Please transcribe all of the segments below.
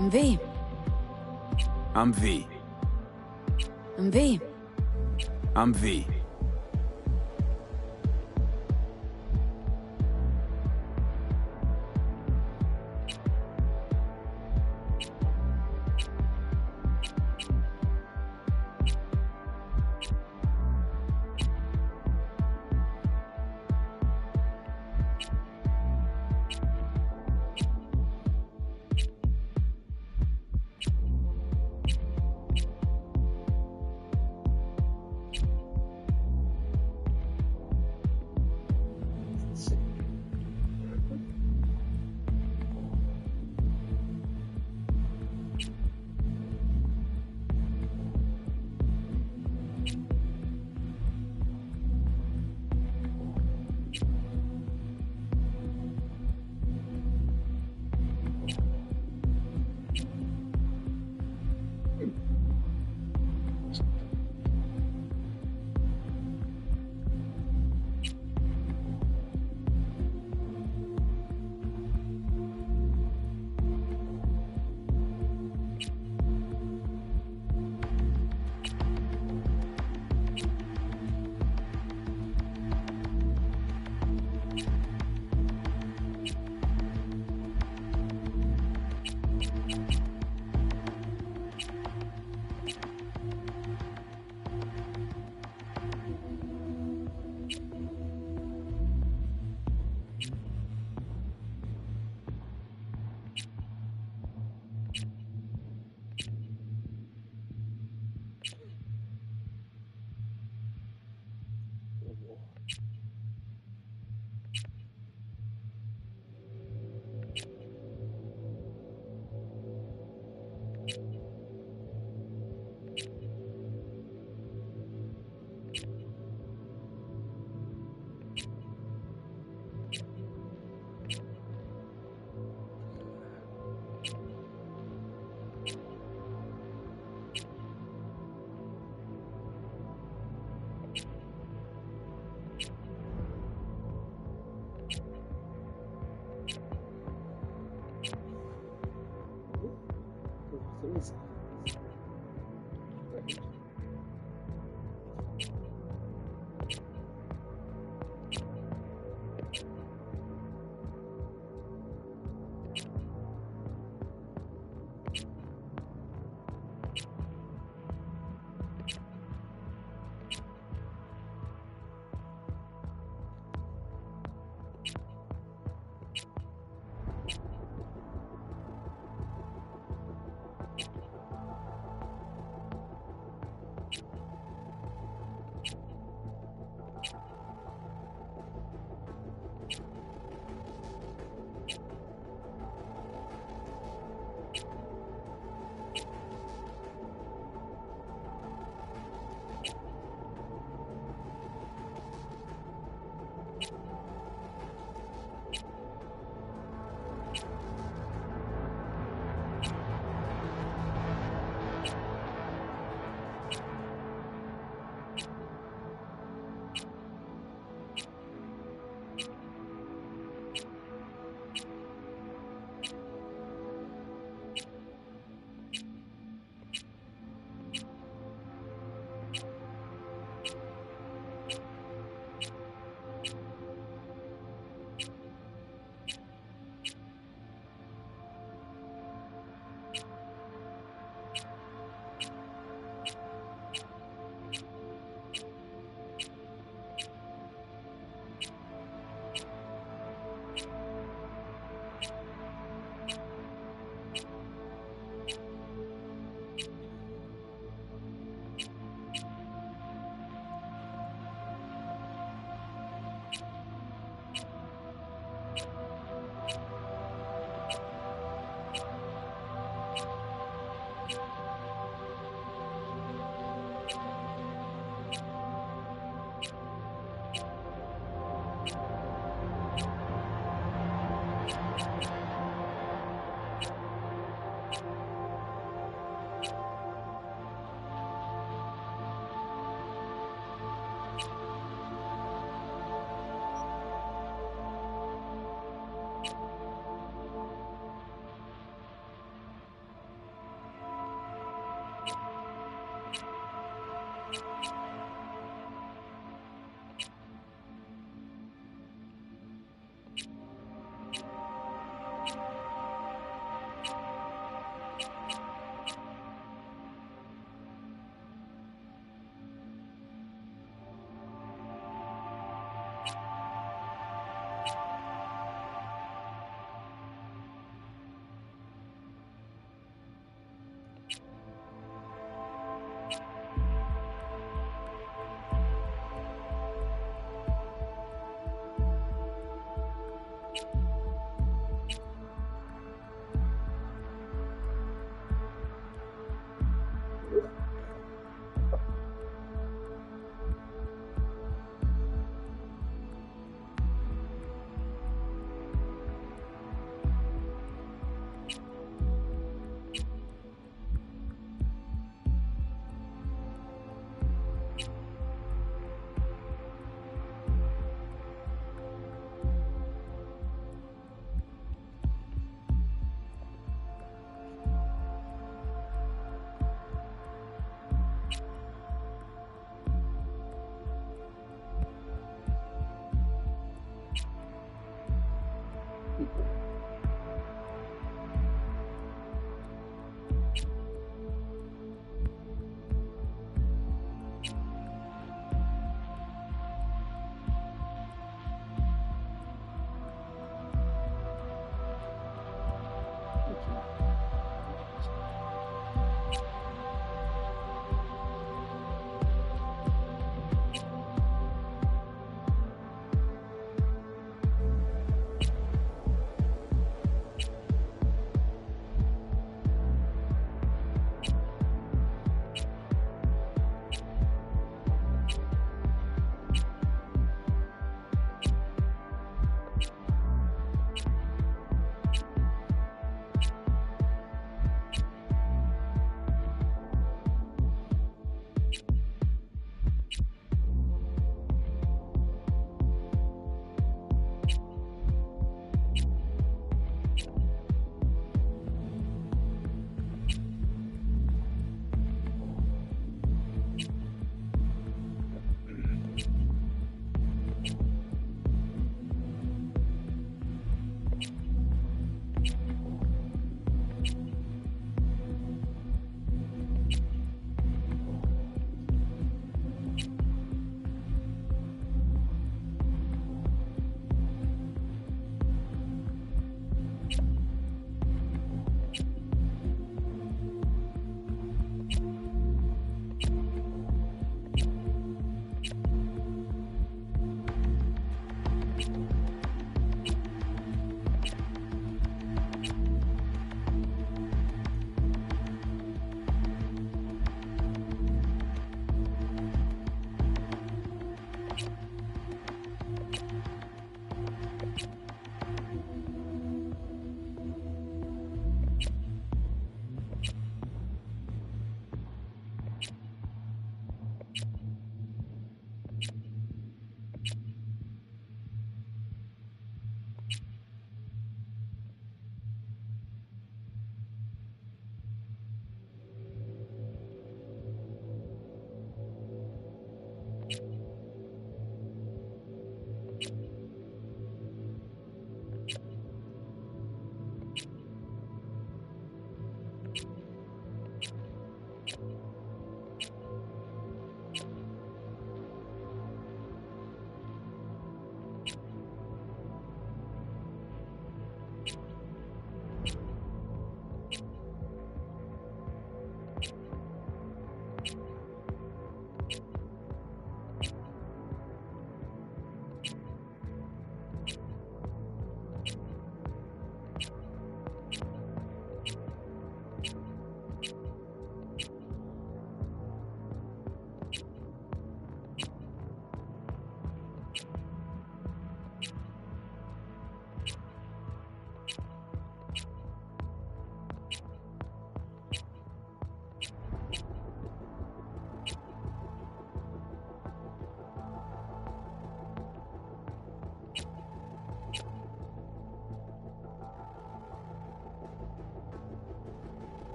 I'm V. I'm V. I'm V. I'm V.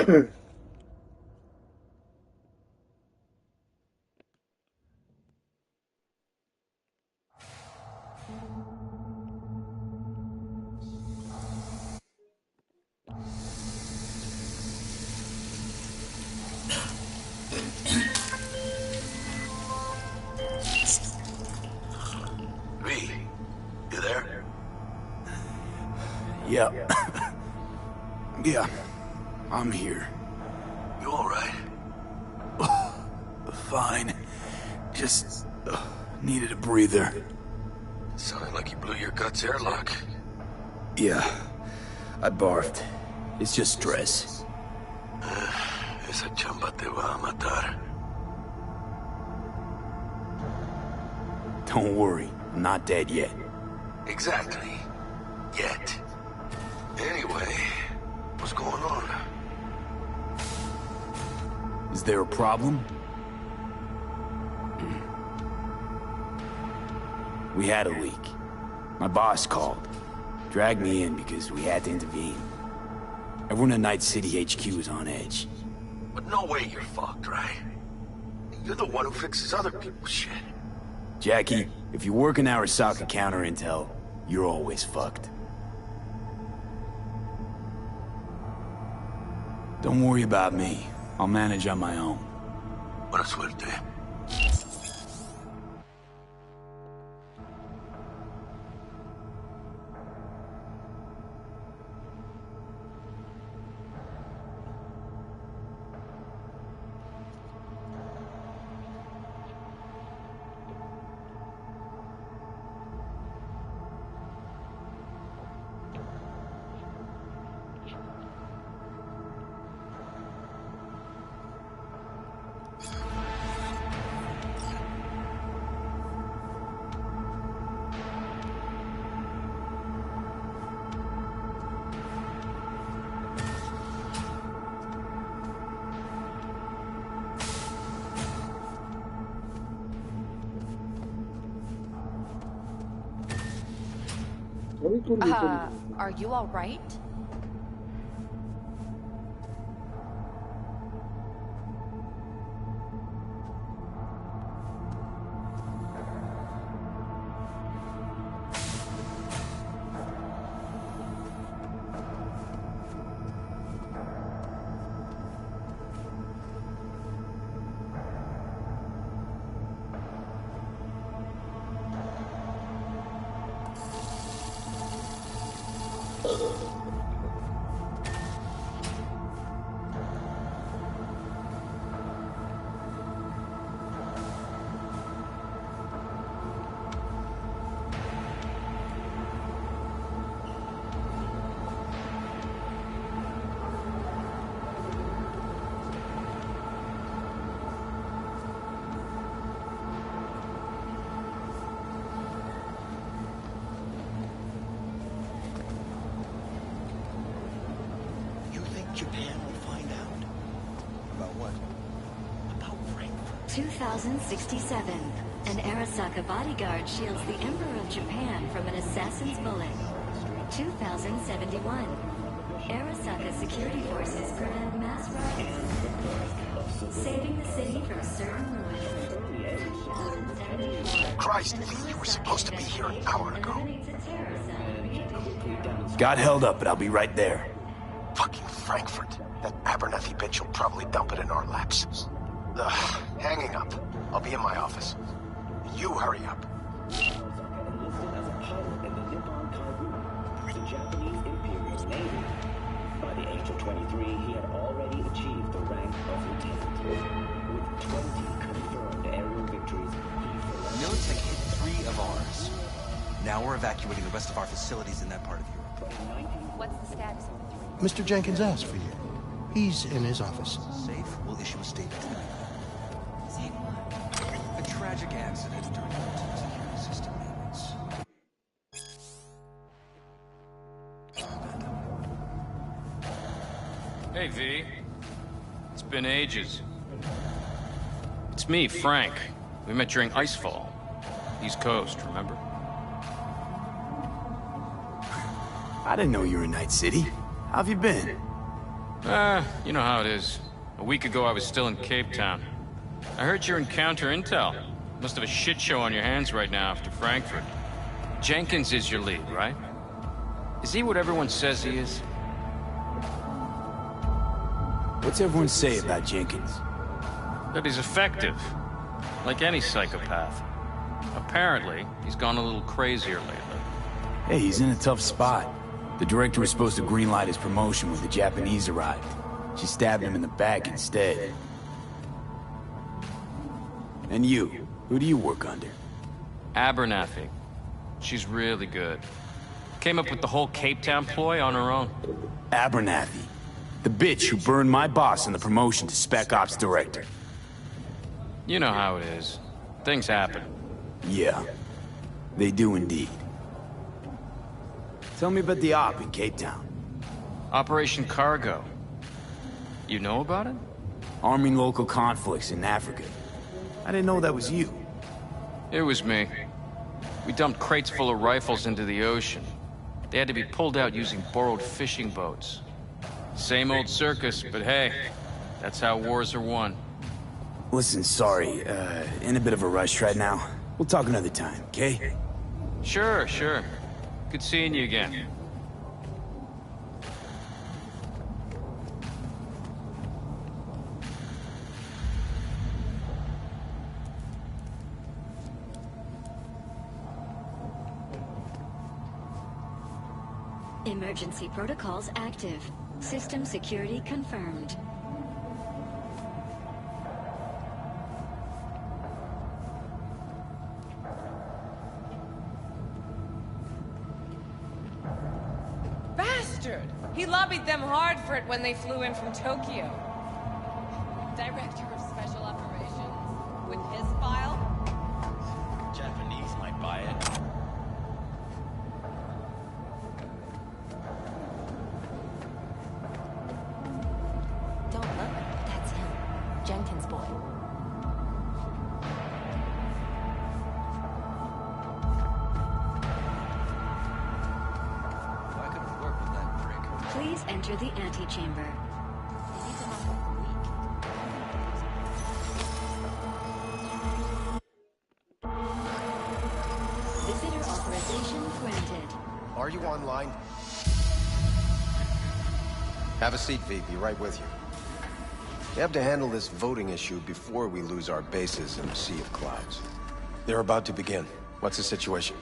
V, you there? Yeah. Yeah, I'm here. You alright? Fine. Just needed a breather. Sounded like you blew your guts airlock. Yeah, I barfed. It's just stress. Esa chamba te va a matar. Don't worry, I'm not dead yet. Exactly. Yet. Anyway, what's going on? Is there a problem? We had a leak. My boss called. Dragged me in because we had to intervene. Everyone at Night City HQ is on edge. But no way you're fucked, right? You're the one who fixes other people's shit. Jackie, if you work in Arasaka counter intel, you're always fucked. Don't worry about me. I'll manage on my own. Buena suerte. Are you all right? Japan will find out. About what? About Frankfurt. 2067. An Arasaka bodyguard shields the Emperor of Japan from an assassin's bullet. 2071. Arasaka security forces prevent mass riots, saving the city from certain ruin. 2074. Christ, you were supposed to be here an hour ago. Eliminates a terror cell. Got held up, but I'll be right there. Fucking Frankfurt. That Abernathy bitch will probably dump it in our laps. Ugh, hanging up. I'll be in my office. You hurry up. The Japanese Imperial Navy. By the age of 23, he had already achieved the rank of lieutenant. With 20 confirmed aerial victories, he Militech hit 3 of ours. Now we're evacuating the rest of our facilities in that part of Europe. What's the status of the 3? Mr. Jenkins asked for you. He's in his office. Safe, we'll issue a statement tonight. Say what? A tragic accident during the security system maintenance. Hey, V. It's been ages. It's me, Frank. We met during Icefall. East Coast, remember? I didn't know you were in Night City. How have you been? You know how it is. A week ago I was still in Cape Town. I heard you're in counter intel. Must have a shit show on your hands right now after Frankfurt. Jenkins is your lead, right? Is he what everyone says he is? What's everyone say about Jenkins? That he's effective. Like any psychopath. Apparently, he's gone a little crazier lately. Hey, he's in a tough spot. The director was supposed to greenlight his promotion when the Japanese arrived. She stabbed him in the back instead. And you? Who do you work under? Abernathy. She's really good. Came up with the whole Cape Town ploy on her own. Abernathy. The bitch who burned my boss in the promotion to Spec Ops Director. You know how it is. Things happen. Yeah, they do indeed. Tell me about the op in Cape Town. Operation Cargo. You know about it? Arming local conflicts in Africa. I didn't know that was you. It was me. We dumped crates full of rifles into the ocean. They had to be pulled out using borrowed fishing boats. Same old circus, but hey, that's how wars are won. Listen, sorry, in a bit of a rush right now. We'll talk another time, okay? Sure, sure. Good seeing you again. Emergency protocols active. System security confirmed. Bastard! He lobbied them hard for it when they flew in from Tokyo. Director of Special Operations. With his file? Japanese might buy it. Don't look. That's him. Jenkins' boy. I could have worked with that prick. Please enter the antechamber. Visitor authorization granted. Are you online? Have a seat, V. Be right with you. We have to handle this voting issue before we lose our bases in a sea of clouds. They're about to begin. What's the situation?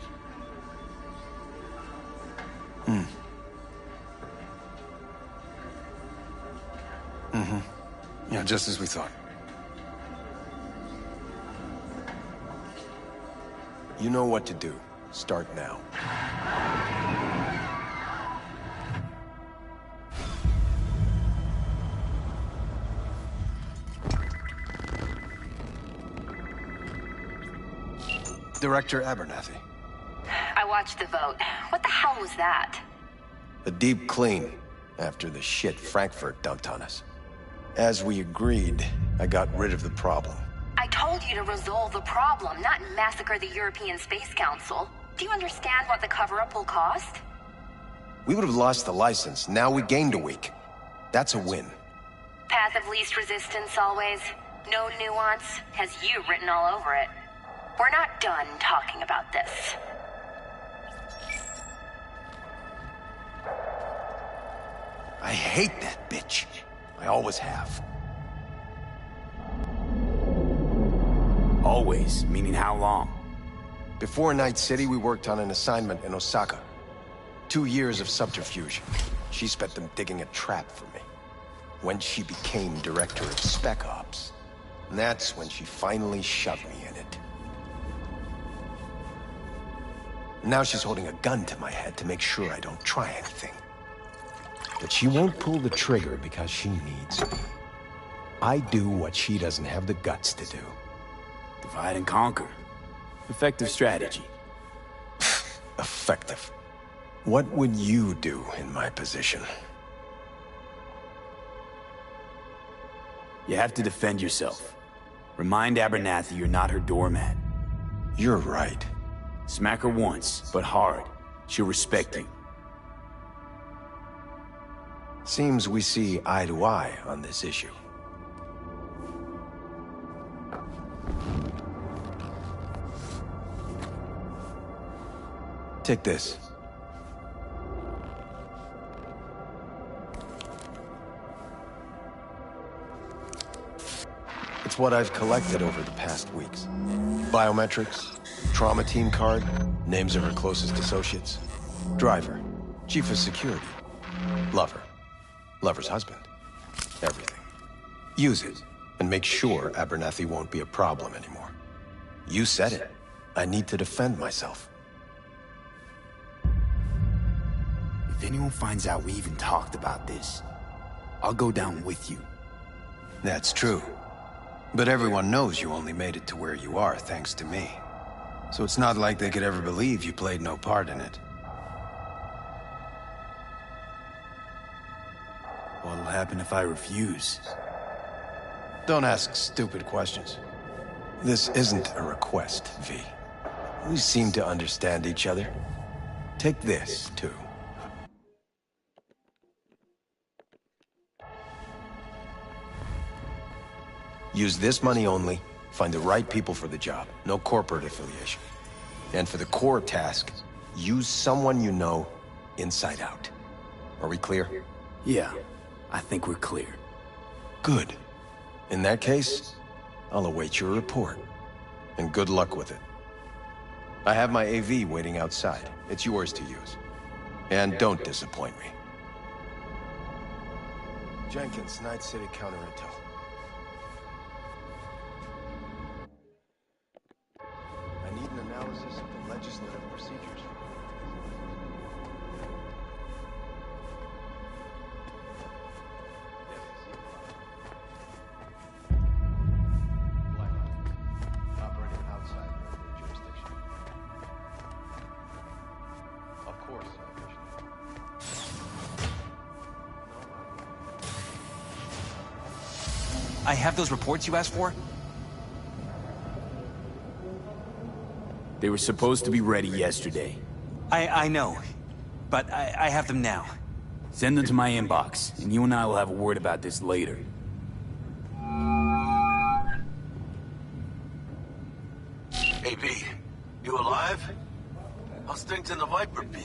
Yeah, just as we thought. You know what to do. Start now. Director Abernathy. I watched the vote. What the hell was that? A deep clean after the shit Frankfurt dumped on us. As we agreed, I got rid of the problem. I told you to resolve the problem, not massacre the European Space Council. Do you understand what the cover-up will cost? We would have lost the license. Now we gained a week. That's a win. Path of least resistance always. No nuance. Has you written all over it. We're not done talking about this. I hate that bitch. I always have. Always, meaning how long? Before Night City, we worked on an assignment in Osaka. 2 years of subterfuge. She spent them digging a trap for me. When she became director of Spec Ops, that's when she finally shoved me in it. Now she's holding a gun to my head to make sure I don't try anything. But she won't pull the trigger because she needs me. I do what she doesn't have the guts to do. Divide and conquer. Effective strategy. Effective. What would you do in my position? You have to defend yourself. Remind Abernathy you're not her doormat. You're right. Smack her once, but hard. She'll respect you. Seems we see eye to eye on this issue. Take this. It's what I've collected over the past weeks. Biometrics, trauma team card, names of her closest associates, driver, chief of security, lover, lover's husband, everything. Use it, and make sure Abernathy won't be a problem anymore. You said it. I need to defend myself. If anyone finds out we even talked about this, I'll go down with you. That's true. But everyone knows you only made it to where you are thanks to me. So it's not like they could ever believe you played no part in it. What'll happen if I refuse? Don't ask stupid questions. This isn't a request, V. We seem to understand each other. Take this, too. Use this money only, find the right people for the job, no corporate affiliation. And for the core task, use someone you know inside out. Are we clear? Yeah, I think we're clear. Good. In that case, I'll await your report. And good luck with it. I have my AV waiting outside. It's yours to use. And don't disappoint me. Jenkins, Night City Counter Intel. I need an analysis of the legislative procedures. Operating outside your jurisdiction. Of course, I have those reports you asked for? They were supposed to be ready yesterday. I know, but I have them now. Send them to my inbox, and you and I will have a word about this later. Hey, B, you alive? How's things in the Viper pit?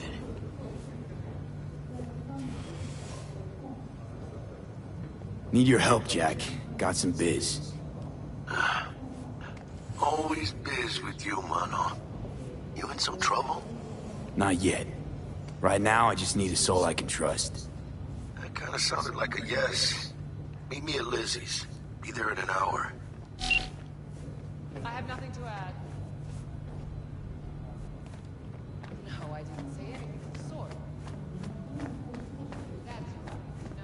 Need your help, Jack. Got some biz. Always biz with you, mano. You in some trouble? Not yet. Right now, I just need a soul I can trust. That kinda sounded like a yes. Meet me at Lizzie's. Be there in an hour. I have nothing to add. No, I didn't say anything of the sort. That's right. No,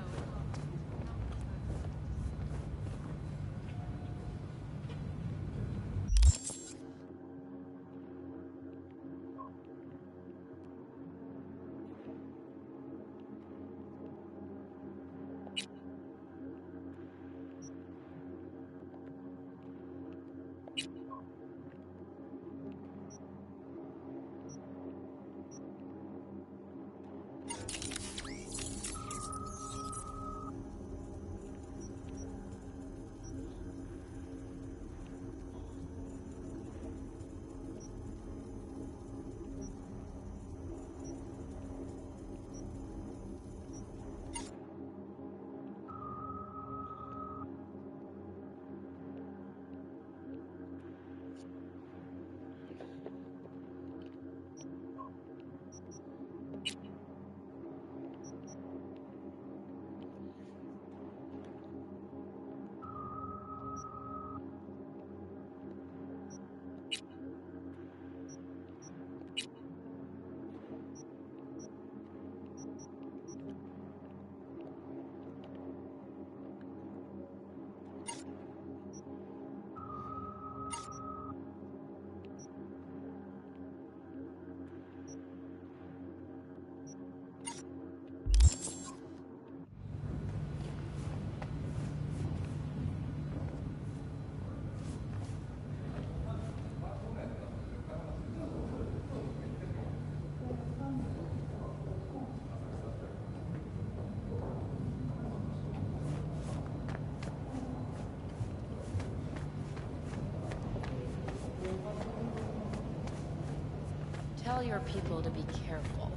Tell your people to be careful.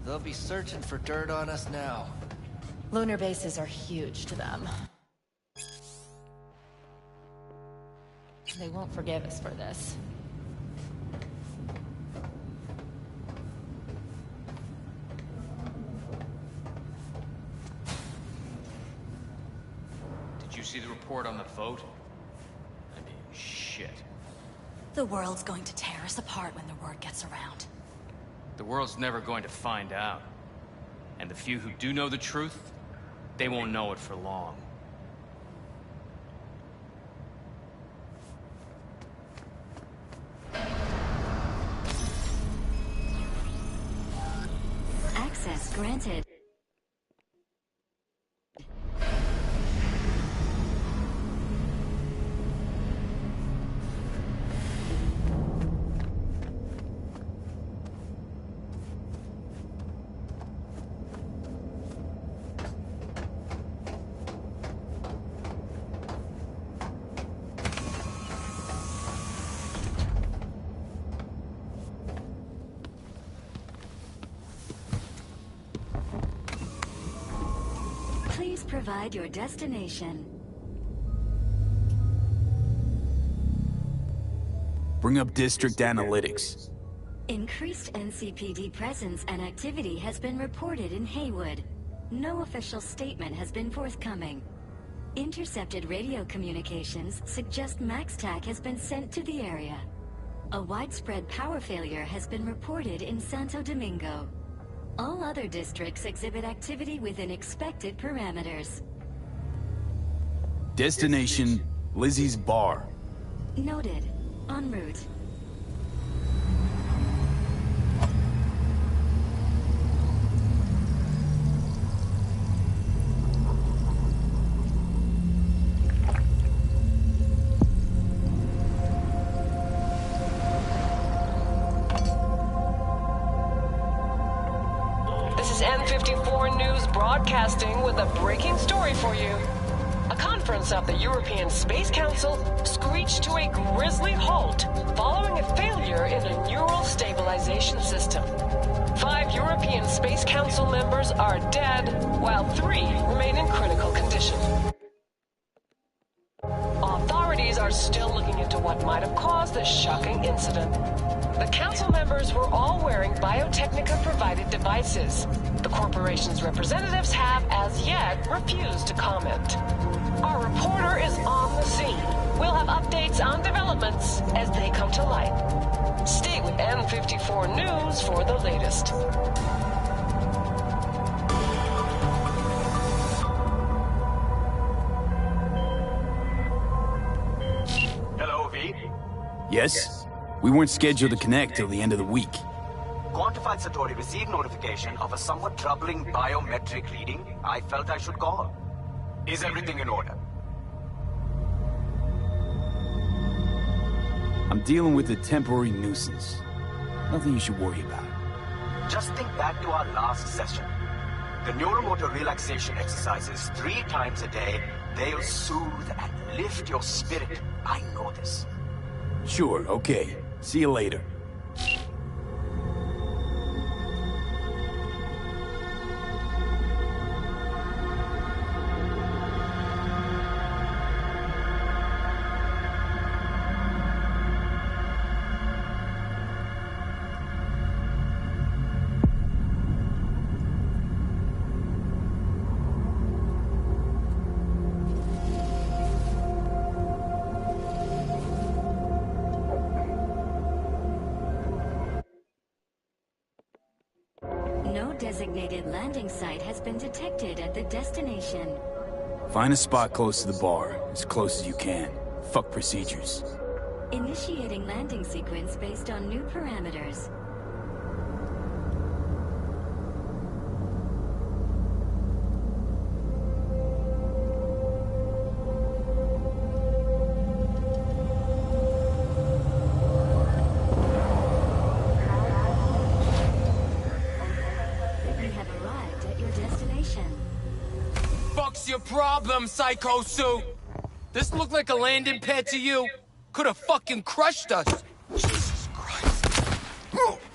They'll be searching for dirt on us now. Lunar bases are huge to them. They won't forgive us for this. Did you see the report on the vote? I mean, shit. The world's going to tear us apart when the word gets around. The world's never going to find out. And the few who do know the truth, they won't know it for long. Access granted. Please provide your destination. Bring up district analytics. Increased NCPD presence and activity has been reported in Haywood. No official statement has been forthcoming. Intercepted radio communications suggest MaxTac has been sent to the area. A widespread power failure has been reported in Santo Domingo. All other districts exhibit activity within expected parameters. Destination, Lizzie's Bar. Noted. En route. This is N54 News broadcasting with a breaking story for you. A conference of the European Space Council screeched to a grisly halt following a failure in a neural stabilization system. 5 European Space Council members are dead, while 3 remain in critical condition. Authorities are still looking into what might have caused this shocking incident. The council members were all wearing Biotechnica-provided devices. The corporation's representatives have, as yet, refused to comment. Our reporter is on the scene. We'll have updates on developments as they come to light. Stay with N54 News for the latest. Hello, V. Yes? We weren't scheduled to connect till the end of the week. Quantified Satori received notification of a somewhat troubling biometric reading. I felt I should call. Is everything in order? I'm dealing with a temporary nuisance. Nothing you should worry about. Just think back to our last session. The neuromotor relaxation exercises 3 times a day. They'll soothe and lift your spirit. I know this. Sure, okay. See you later. Designated landing site has been detected at the destination. Find a spot close to the bar, as close as you can. Fuck procedures. Initiating landing sequence based on new parameters. Your problem, Psycho Suit? This looked like a landing pad to you? Could have fucking crushed us. Jesus Christ.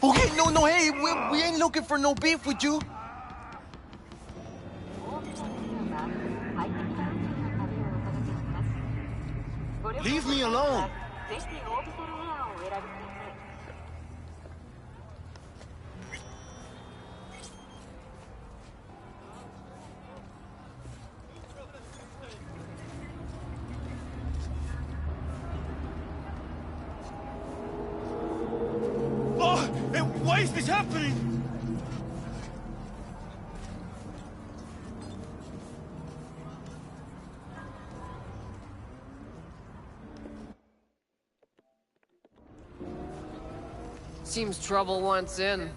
Okay, no, hey, we ain't looking for no beef with you. Leave me alone. Why is this happening? Seems trouble wants in.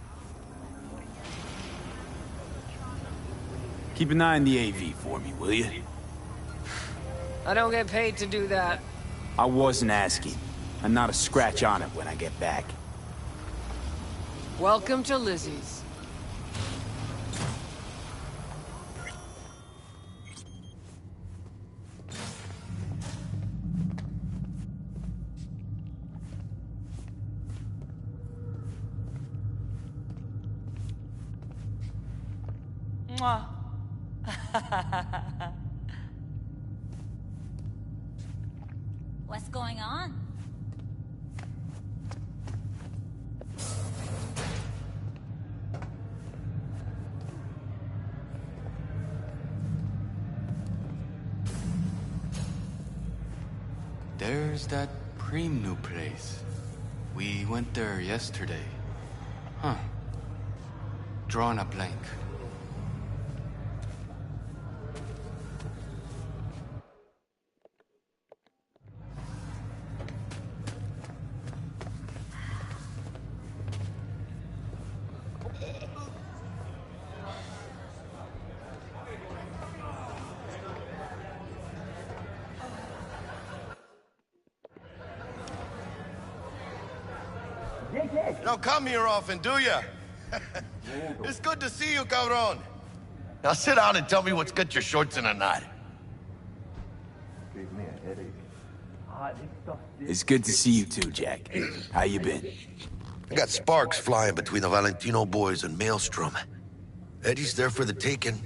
Keep an eye on the AV for me, will you? I don't get paid to do that. I wasn't asking. I'm not a scratch on it when I get back. Welcome to Lizzie's. Mwah. What's going on? There's that Preem new place. We went there yesterday. Huh. Drawing a blank. You don't come here often, do ya? It's good to see you, cabron. Now sit down and tell me what's got your shorts in a knot. It's good to see you too, Jack. How you been? I got sparks flying between the Valentino boys and Maelstrom. Eddie's there for the taking,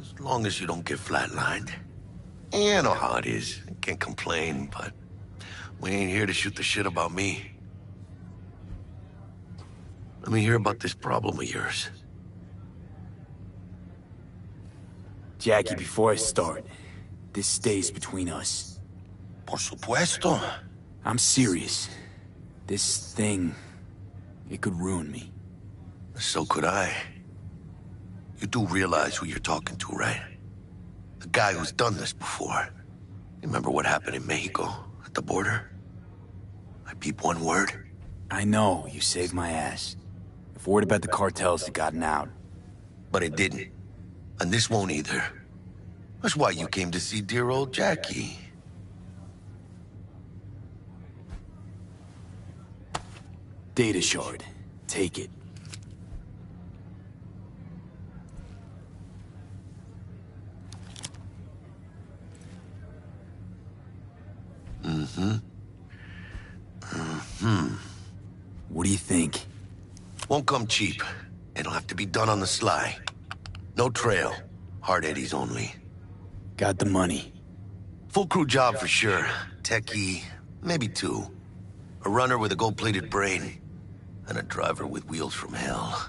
as long as you don't get flatlined. Yeah, I know how it is. I can't complain, but we ain't here to shoot the shit about me. Let me hear about this problem of yours. Jackie, before I start, this stays between us. Por supuesto. I'm serious. This thing, it could ruin me. So could I. You do realize who you're talking to, right? The guy who's done this before. Remember what happened in Mexico, at the border? I peep one word. I know, you saved my ass. If word about the cartels had gotten out. But it didn't. And this won't either. That's why you came to see dear old Jackie. Data shard. Take it. What do you think? Won't come cheap. It'll have to be done on the sly. No trail. Hard eddies only. Got the money. Full crew job for sure. Techie, maybe two. A runner with a gold-plated brain. And a driver with wheels from hell.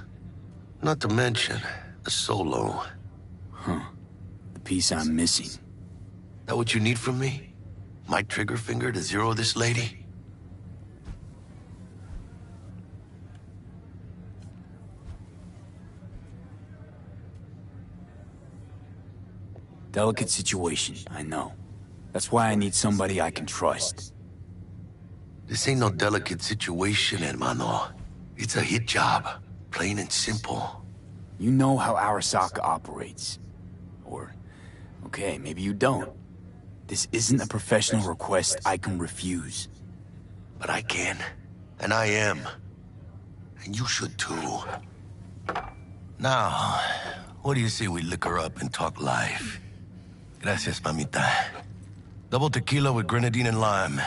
Not to mention, a solo. Huh. The piece I'm missing. That what you need from me? My trigger finger to zero this lady? Delicate situation, I know. That's why I need somebody I can trust. This ain't no delicate situation, hermano. It's a hit job. Plain and simple. You know how Arasaka operates. Or, okay, maybe you don't. This isn't a professional request I can refuse. But I can. And I am. And you should too. Now, what do you say we liquor up and talk live? Gracias, mamita. Double tequila with grenadine and lime.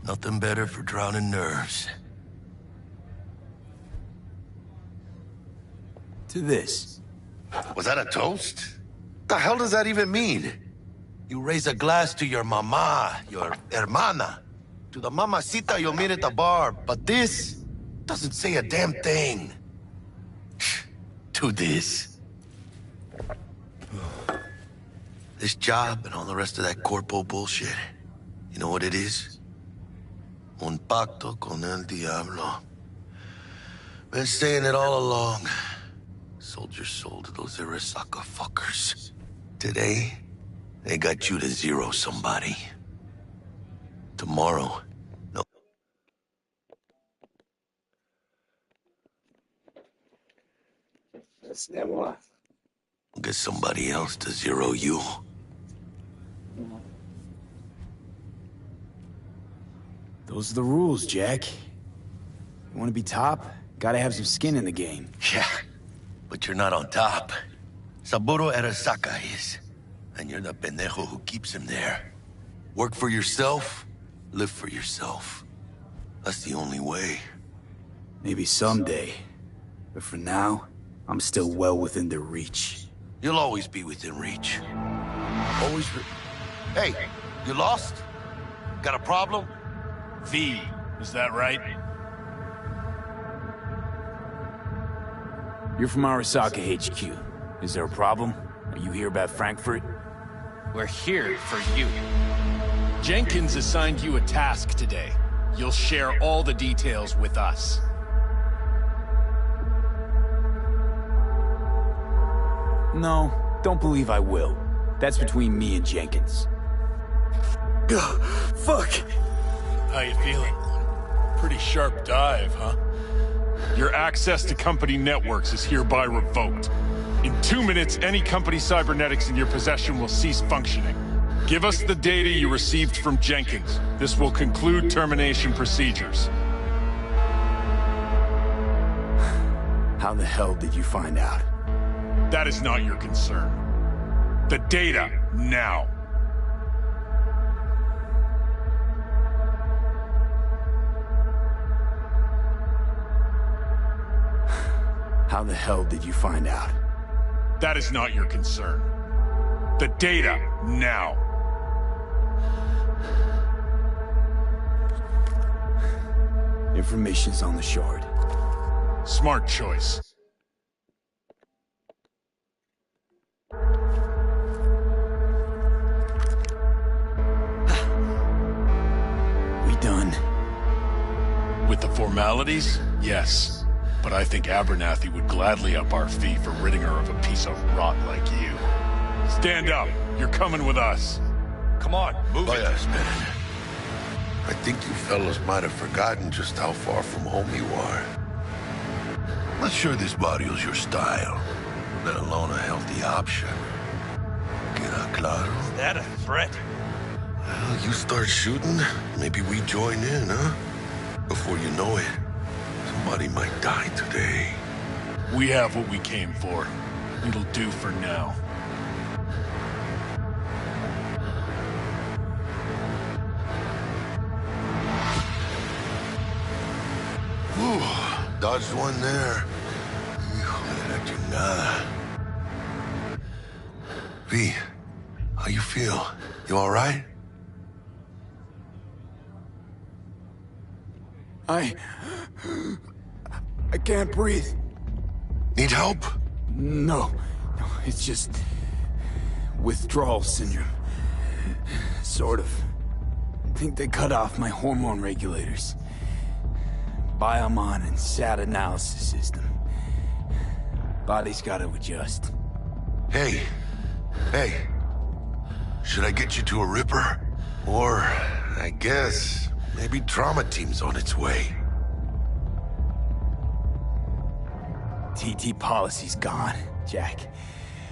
Nothing better for drowning nerves. To this. Was that a toast? The hell does that even mean? You raise a glass to your mama, your hermana. To the mamacita you'll meet at the bar, but this doesn't say a damn thing. To this. This job and all the rest of that corpo bullshit. You know what it is? Un pacto con el diablo. Been saying it all along. Sold your soul to those Arasaka fuckers. Today, they got you to zero somebody. Tomorrow, no. We'll get somebody else to zero you. Those are the rules, Jack. You want to be top? Gotta have some skin in the game. Yeah, but you're not on top. Saburo Arasaka is. And you're the pendejo who keeps him there. Work for yourself, live for yourself. That's the only way. Maybe someday. But for now, I'm still well within their reach. You'll always be within reach. Hey, you lost? Got a problem? V, is that right? You're from Arasaka HQ. Is there a problem? Are you here about Frankfurt? We're here for you. Jenkins assigned you a task today. You'll share all the details with us. No, don't believe I will. That's between me and Jenkins. Fuck! How you feeling? Pretty sharp dive, huh? Your access to company networks is hereby revoked. In 2 minutes, any company cybernetics in your possession will cease functioning. Give us the data you received from Jenkins. This will conclude termination procedures. How the hell did you find out? That is not your concern. The data, now. How the hell did you find out? That is not your concern. The data, now. Information's on the shard. Smart choice. We done? With the formalities, yes. But I think Abernathy would gladly up our fee for ridding her of a piece of rot like you. Stand up. You're coming with us. Come on, move it. Wait a minute. I think you fellas might have forgotten just how far from home you are. Not sure this barrio's your style, let alone a healthy option. Queda claro? Is that a threat? Well, you start shooting, maybe we join in, huh? Before you know it, somebody might die today. We have what we came for. It'll do for now. Ooh, dodged one there. Hijo de la chingada. V, how you feel? You all right? I can't breathe. Need help? No, it's just withdrawal syndrome. Sort of. I think they cut off my hormone regulators. Biomon and SAT analysis system. Body's gotta adjust. Hey. Should I get you to a Ripper? Or, I guess, maybe trauma team's on its way. TT policy's gone, Jack.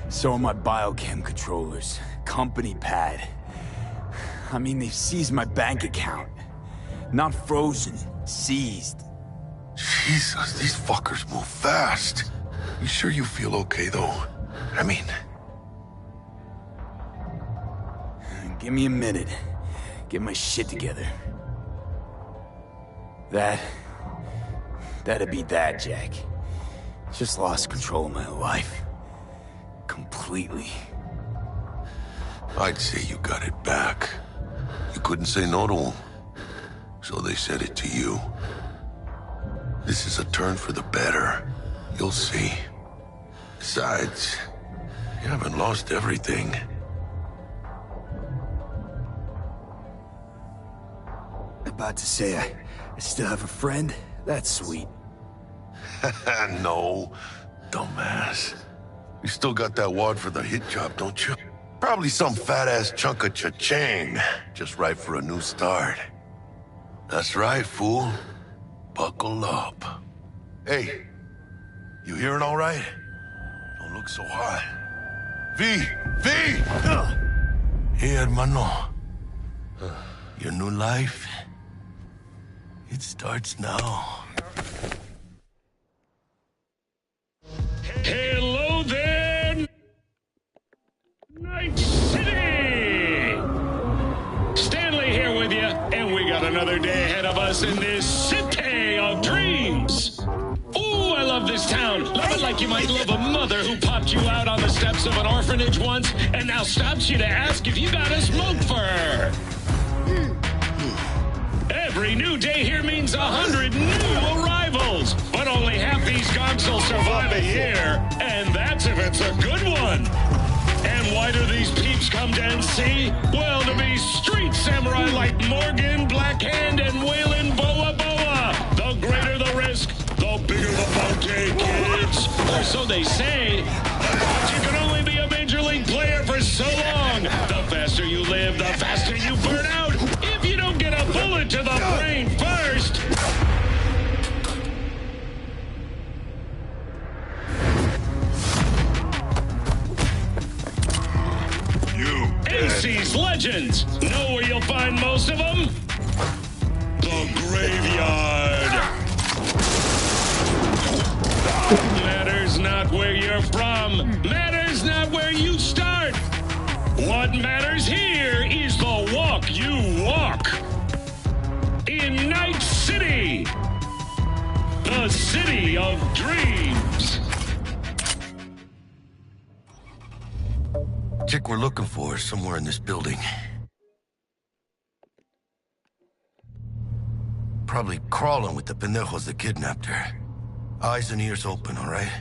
So are my biochem controllers. Company pad. I mean, they've seized my bank account. Not frozen, seized. Jesus, these fuckers move fast. You sure you feel okay, though? I mean... Give me a minute. Get my shit together. That'd be that, Jack. Just lost control of my life. Completely. I'd say you got it back. You couldn't say no to them, so they said it to you. This is a turn for the better. You'll see. Besides, you haven't lost everything. About to say I still have a friend? That's sweet. No, dumbass. You still got that wad for the hit job, don't you? Probably some fat-ass chunk of cha-ching, just right for a new start. That's right, fool. Buckle up. Hey, you hearing all right? Don't look so hot. V! Hey, hermano. Your new life, it starts now. Hello there, Night City! Stanley here with you, and we got another day ahead of us in this city of dreams. Ooh, I love this town. Love it like you might love a mother who popped you out on the steps of an orphanage once and now stops you to ask if you got a smoke for her. Every new day here means 100 new arrivals, but only half these gonks will survive a year, and that's if it's a good one. And why do these peeps come to NC? Well, to be street samurai like Morgan, Blackhand, and Waylon Boa Boa. The greater the risk, the bigger the bounty, kids. Or so they say. But you can only be a major league player for so long. The faster you live, the faster you burn out. If you don't get a bullet to the brain first. AC's legends. Know where you'll find most of them? The graveyard. Matters not where you're from. Matters not where you start. What matters here is the walk you walk. In Night City. The city of dreams. Chick we're looking for is somewhere in this building. Probably crawling with the pendejos that kidnapped her. Eyes and ears open, all right?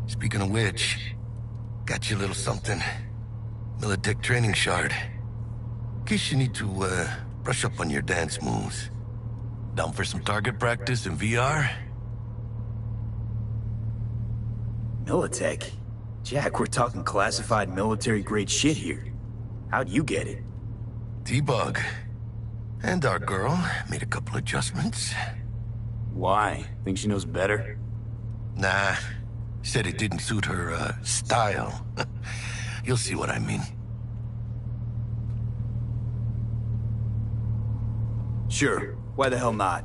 Speaking of which, got you a little something. Letech training shard. In case you need to, brush up on your dance moves. Down for some target practice in VR? Letech? Jack, we're talking classified military-grade shit here. How'd you get it? T-Bug. And our girl made a couple adjustments. Why? Think she knows better? Nah. Said it didn't suit her, style. You'll see what I mean. Sure. Why the hell not?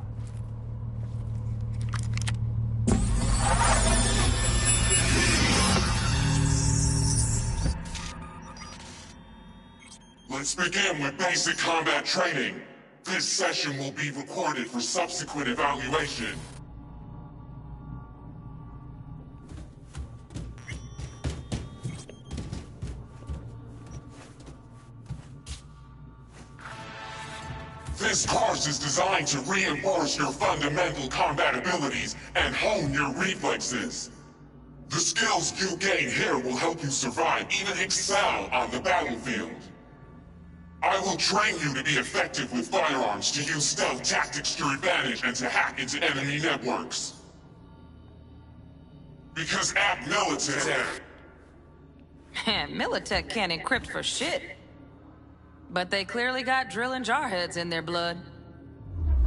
Let's begin with basic combat training. This session will be recorded for subsequent evaluation. This course is designed to reinforce your fundamental combat abilities and hone your reflexes. The skills you gain here will help you survive, even excel on the battlefield. I will train you to be effective with firearms, to use stealth tactics to your advantage, and to hack into enemy networks. Because at Militech... Man, Militech can't encrypt for shit. But they clearly got drill and jarheads in their blood.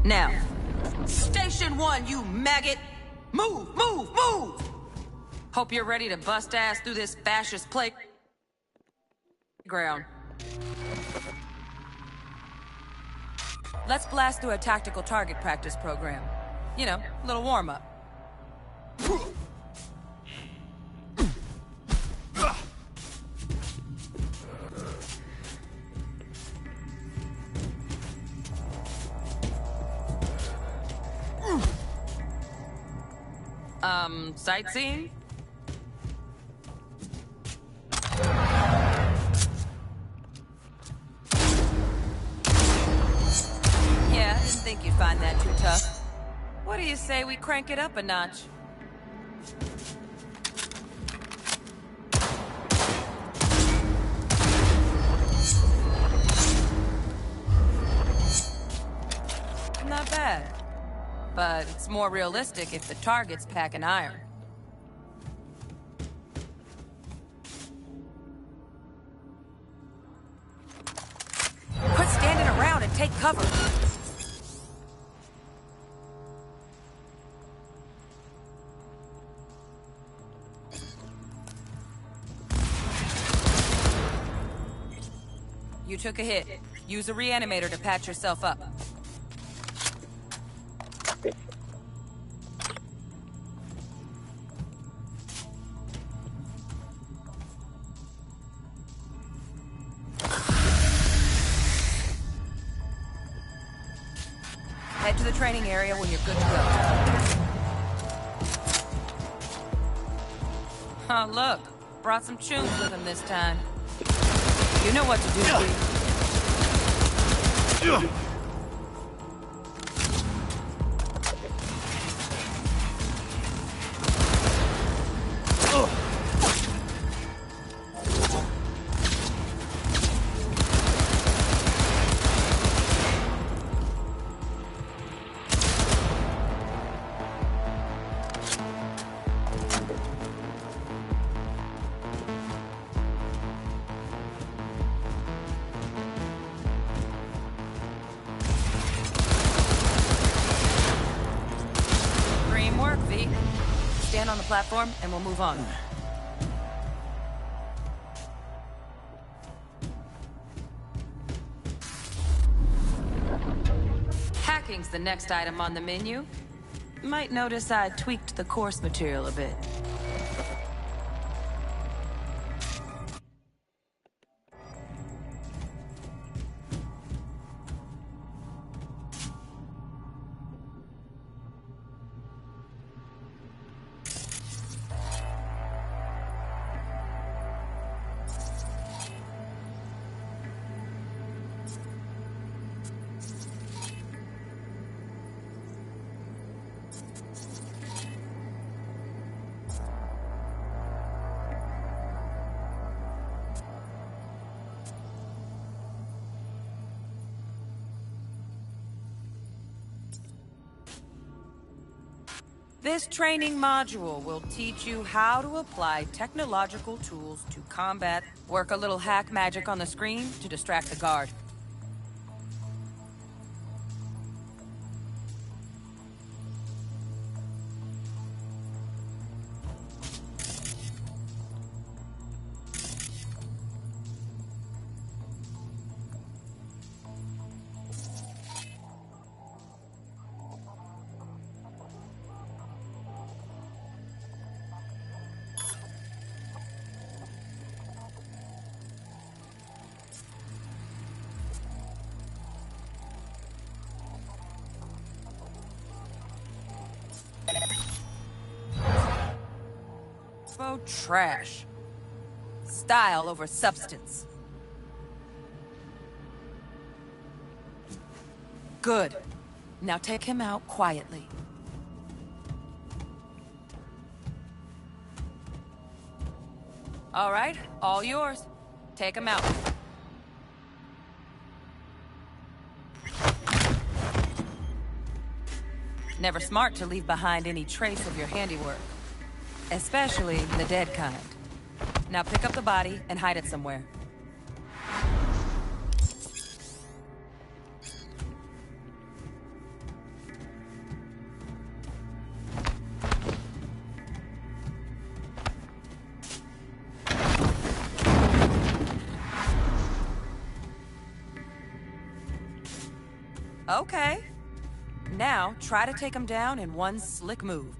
Now, Station 1, you maggot! Move, move, move! Hope you're ready to bust ass through this fascist playground. Let's blast through a tactical target practice program. You know, a little warm-up. Sightseeing? Yeah, I didn't think you'd find that too tough. What do you say we crank it up a notch? Not bad. But it's more realistic if the target's packing iron. Quit standing around and take cover. You took a hit. Use a reanimator to patch yourself up. Head to the training area when you're good to go. Oh, look. Brought some tunes with him this time. You know what to do, Pete. Stand on the platform, and we'll move on. Hacking's the next item on the menu. Might notice I tweaked the course material a bit. This training module will teach you how to apply technological tools to combat. Work a little hack magic on the screen to distract the guard. Oh, trash. Style over substance. Good. Now take him out quietly. All right, all yours. Take him out. Never smart to leave behind any trace of your handiwork. Especially the dead kind. Now pick up the body and hide it somewhere. Okay. Now try to take him down in one slick move.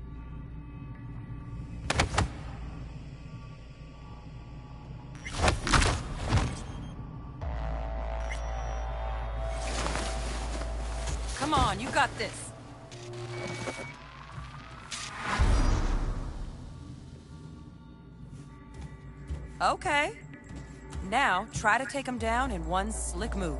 Come on, you got this. Okay. Now, try to take him down in one slick move.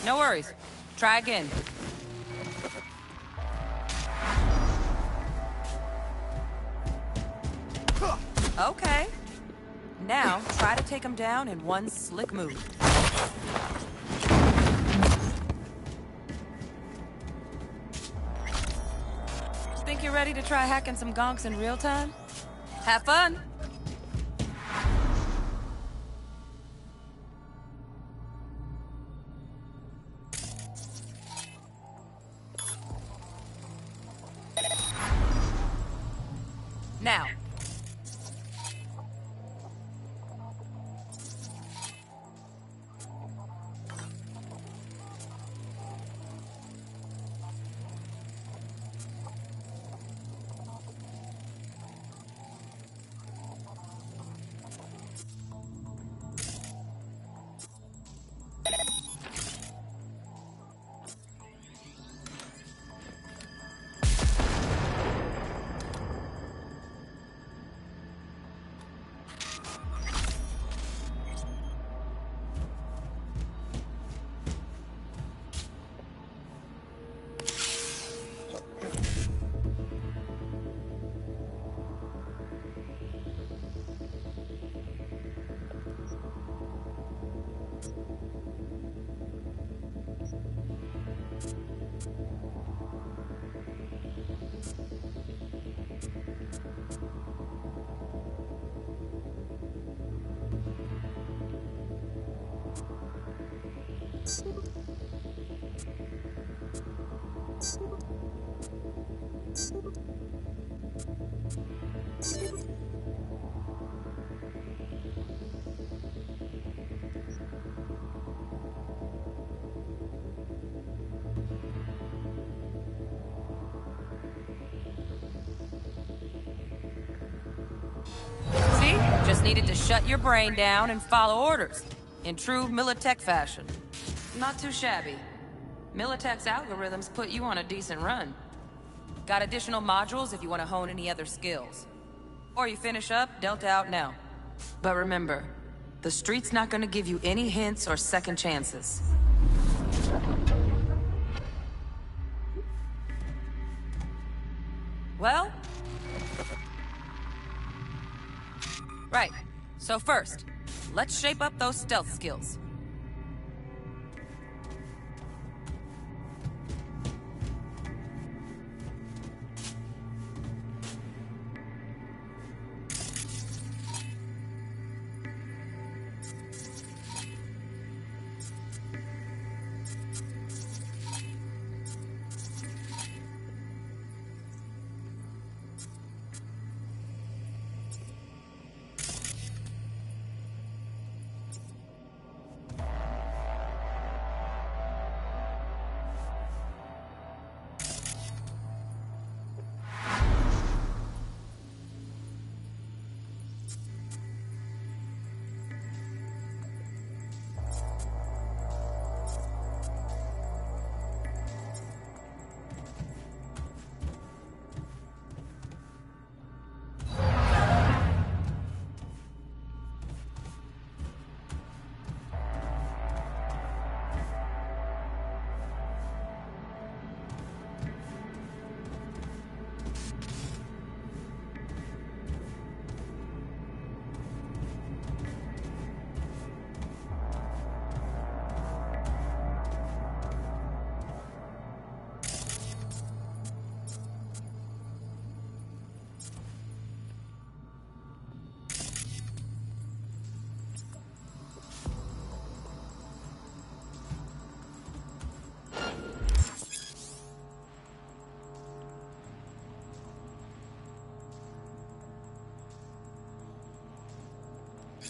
No worries. Try again. Okay. Now, try to take him down in one slick move. Think you're ready to try hacking some gonks in real time? Have fun! Now. Just needed to shut your brain down and follow orders, in true Militech fashion. Not too shabby. Militech's algorithms put you on a decent run. Got additional modules if you want to hone any other skills. Or you finish up, Delta out now. But remember, the street's not gonna give you any hints or second chances. Well? Right. So first, let's shape up those stealth skills.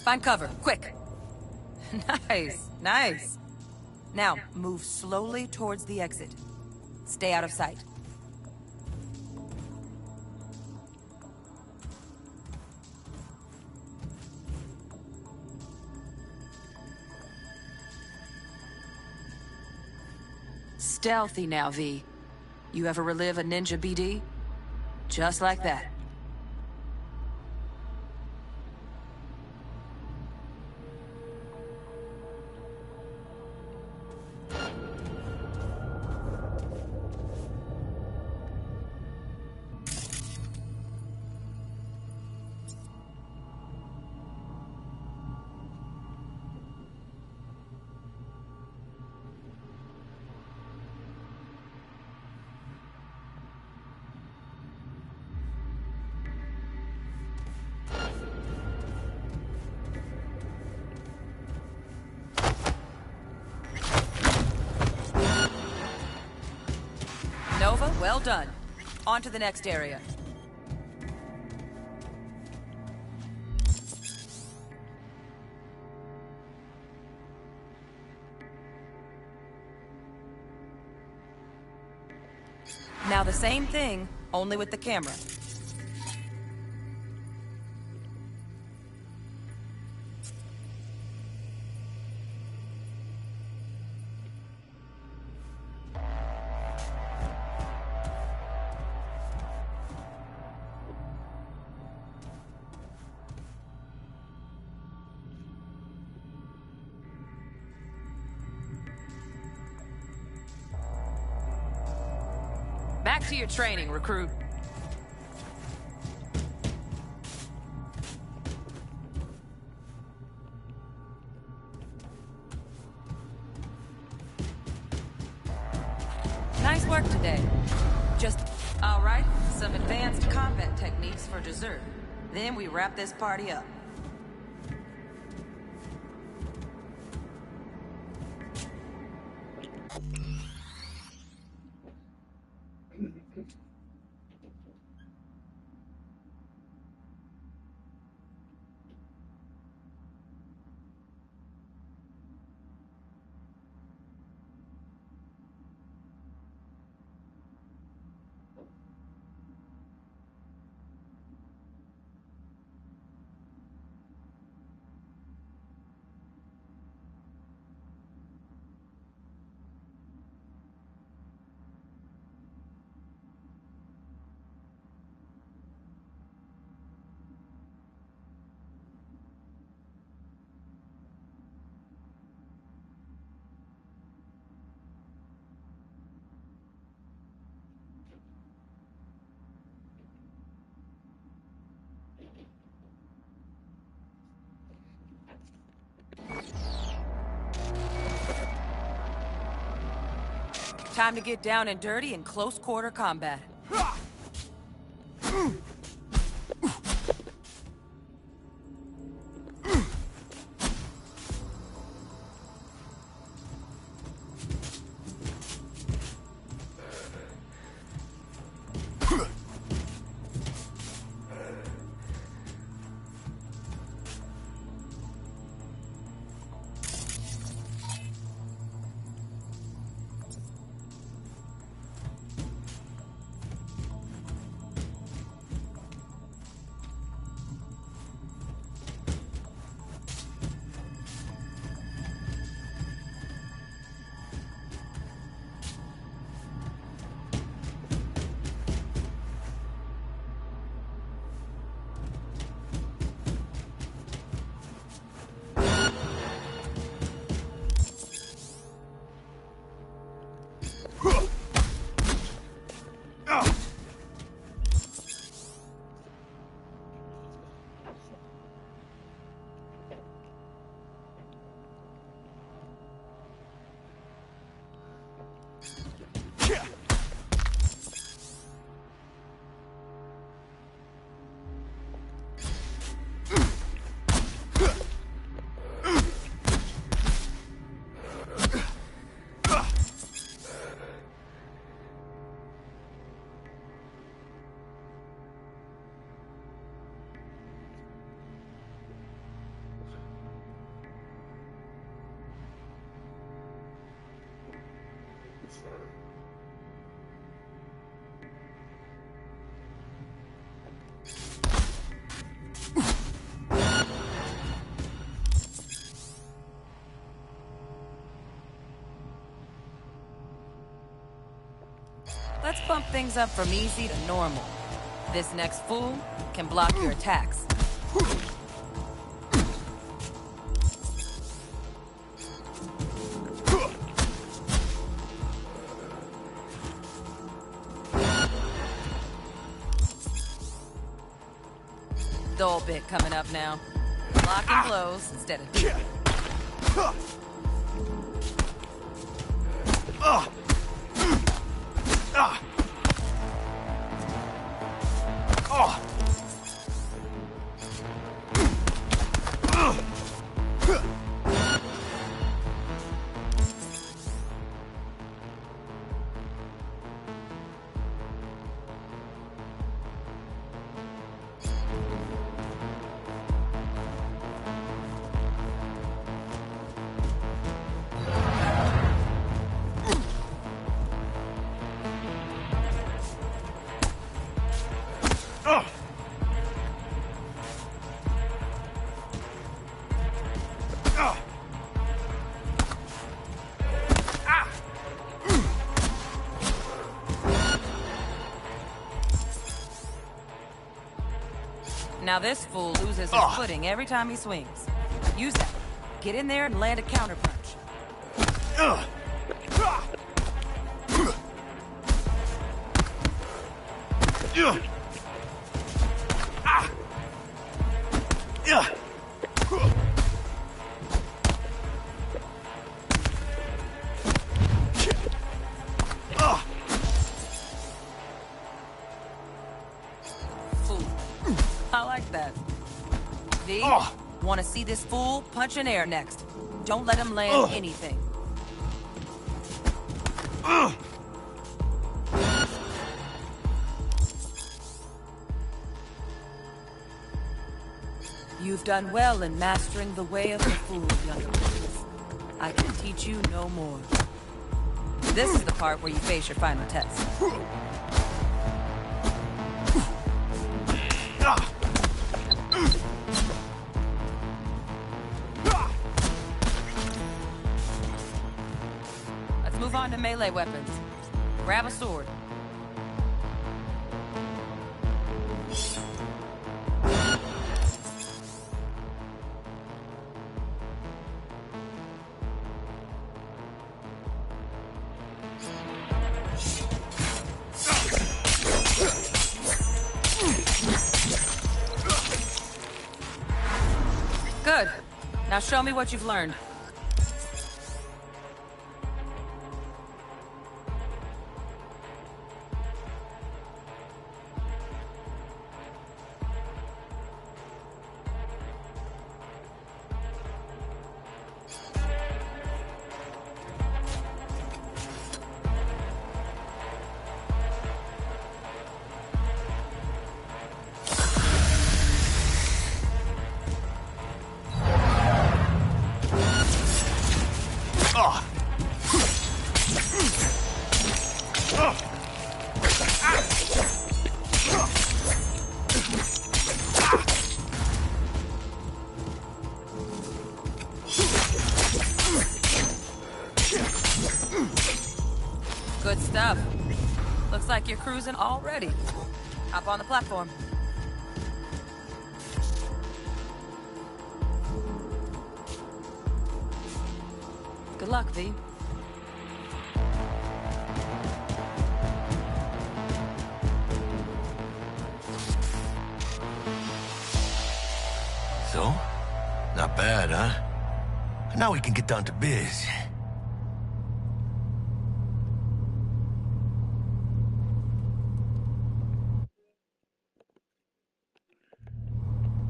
Find cover, quick. Nice, nice. Now, move slowly towards the exit. Stay out of sight. Stealthy now, V. You ever relive a ninja BD? Just like that. Nova, well done. On to the next area. Now the same thing, only with the camera. Back to your training, recruit. Nice work today. All right, some advanced combat techniques for dessert. Then we wrap this party up. Time to get down and dirty in close quarter combat. Let's bump things up from easy to normal. This next fool can block your attacks. Dull bit coming up now. Blocking blows instead of dealing. Now this fool loses his footing every time he swings. Use that. Get in there and land a counterpunch. I like that. V, want to see this fool punch in air next. Don't let him land anything. You've done well in mastering the way of the fool, young apprentice. I can teach you no more. This is the part where you face your final test. Let's move on to melee weapons. Grab a sword. Good. Now show me what you've learned. Good stuff. Looks like you're cruising already. Hop on the platform. Good luck, V. So? Not bad, huh? Now we can get down to biz.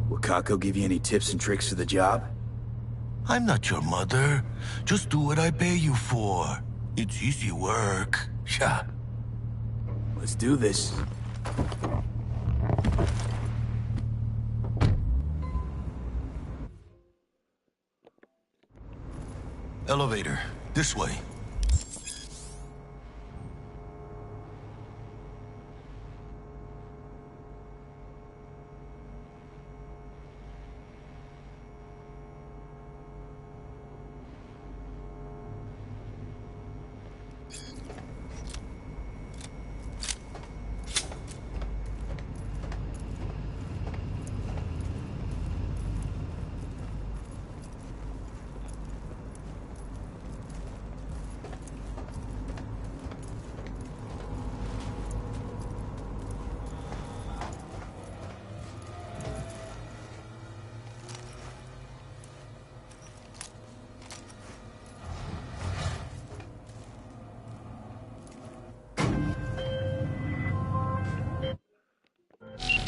Will Kako give you any tips and tricks for the job? I'm not your mother. Just do what I pay you for. It's easy work. Yeah. Let's do this. Elevator. This way.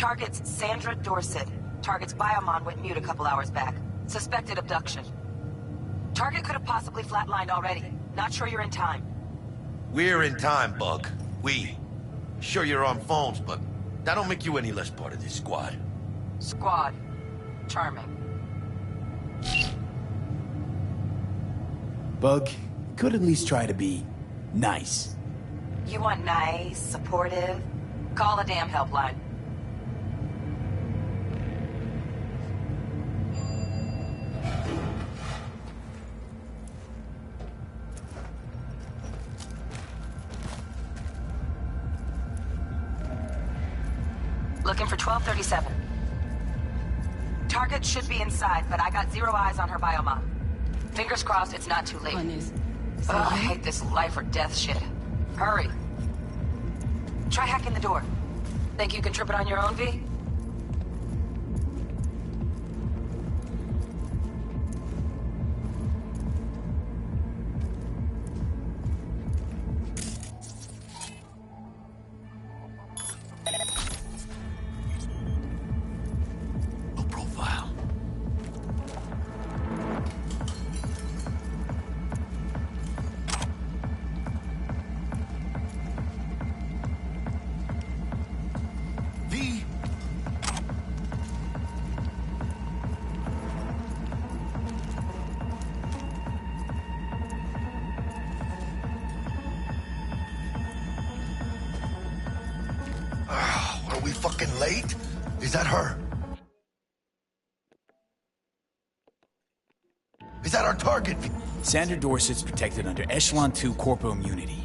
Target's Sandra Dorset. Target's biomon went mute a couple hours back. Suspected abduction. Target could have possibly flatlined already. Not sure you're in time. We're in time, Bug. We. Sure you're on phones, but that don't make you any less part of this squad. Squad. Charming. Bug, could at least try to be nice. You want nice, supportive? Call a damn helpline. Looking for 1237. Target should be inside, but I got 0 eyes on her biomon. Fingers crossed it's not too late. Ugh, I hate this life or death shit. Hurry. Try hacking the door. Think you can trip it on your own, V? Are we fucking late? Is that her? Is that our target? Sandra Dorset's protected under Echelon 2 Corpo Immunity.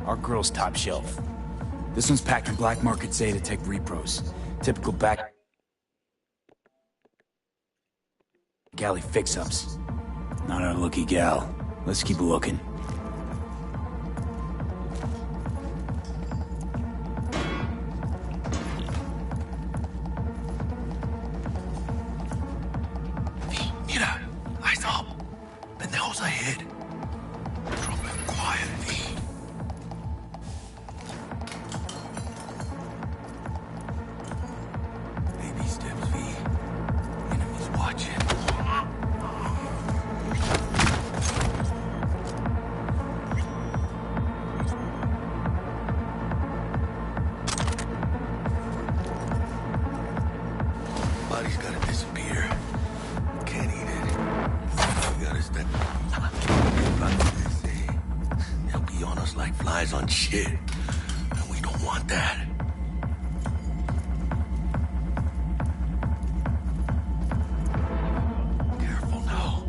Our girl's top shelf. This one's packed in black market Zetatech repros. Typical back galley fix-ups. Not our lucky gal. Let's keep looking. Mira, eyes up. Pendejos ahead. Drop it quiet, V. Baby steps, V. Enemies watching. Body's gotta disappear. Can't eat it. We gotta step. They'll be on us like flies on shit. And we don't want that. Careful now.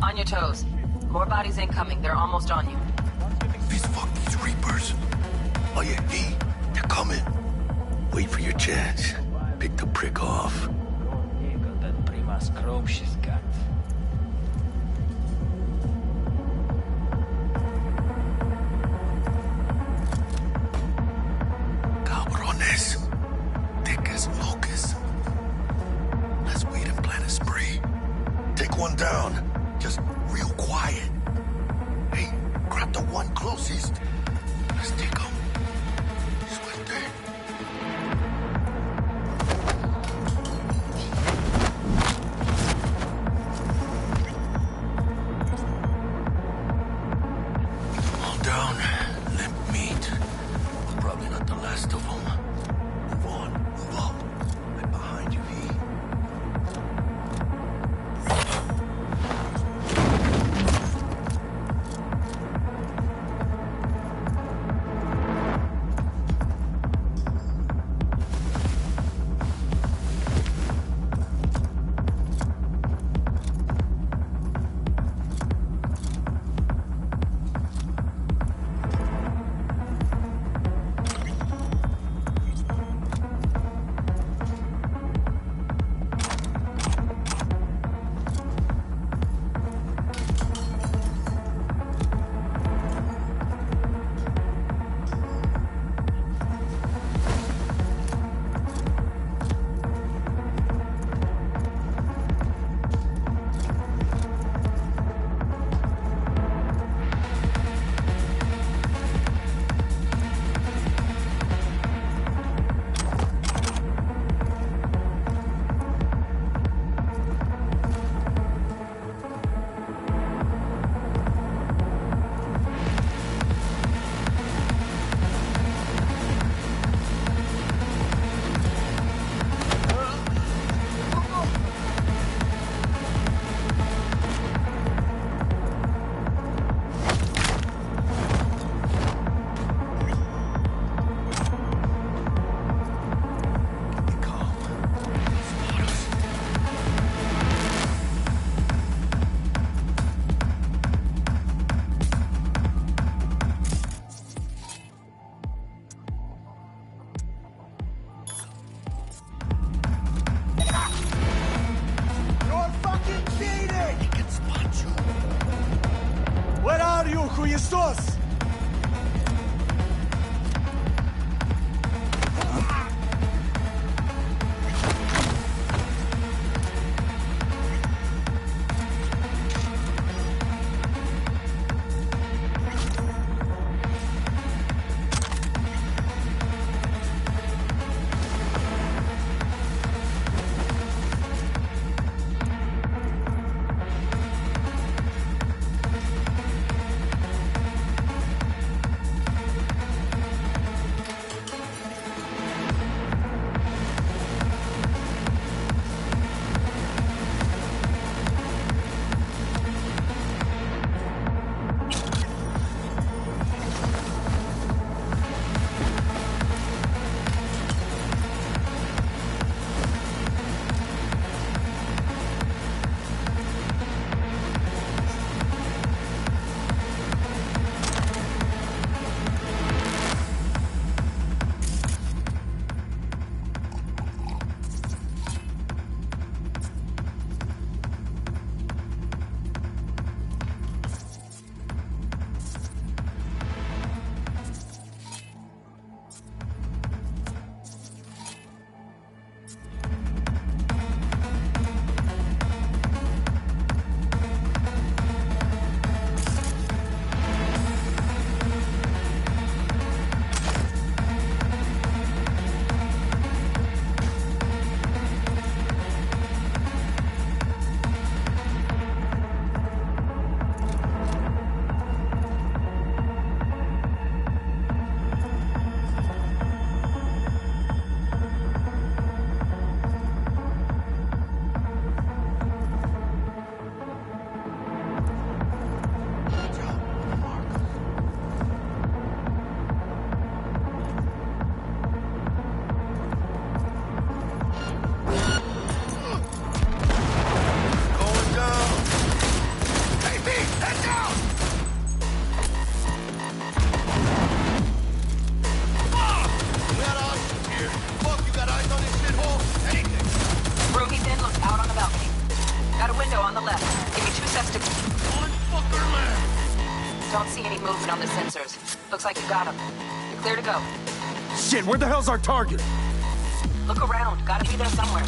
On your toes. More bodies incoming. They're almost on you. These Reapers. Oh yeah, V. They're coming. Wait for your chance. Pick the prick off. Cabrones. Thick as locusts. Let's wait and plant a spree. Take one down. Just real quiet. Hey, grab the one closest. Let's take him. Suerte. All down. Limp meat. Probably not the last of them. Move on. Move up. Right behind you, V. Mario Хуесос! Shit, where the hell's our target? Look around. Gotta be there somewhere.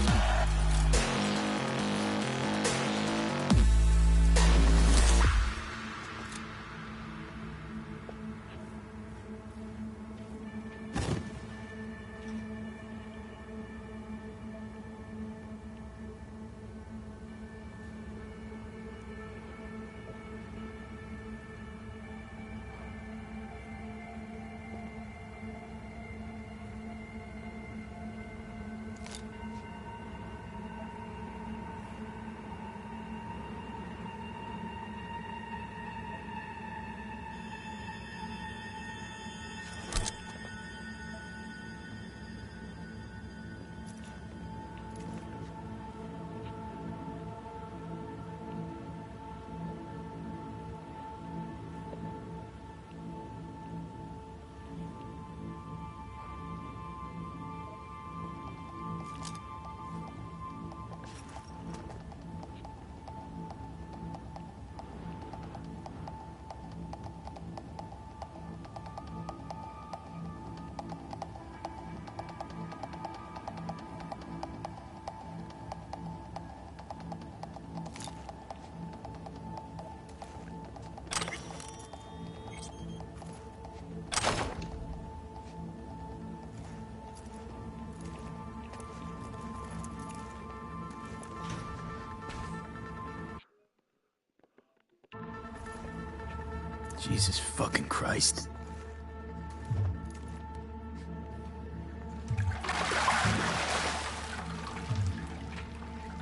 Jesus fucking Christ.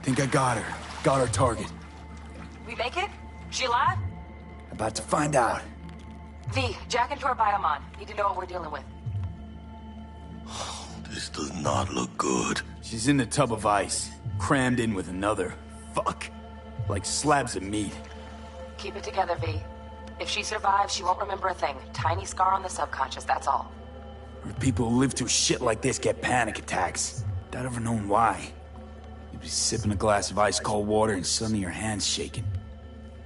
Think I got her. Got our target. We make it? She alive? About to find out. V, jack into her biomon. Need to know what we're dealing with. This does not look good. She's in the tub of ice, crammed in with another. Fuck. Like slabs of meat. Keep it together, V. If she survives, she won't remember a thing. Tiny scar on the subconscious, that's all. Or people who live through shit like this get panic attacks. Without ever knowing why. You'd be sipping a glass of ice-cold water and suddenly your hand's shaking.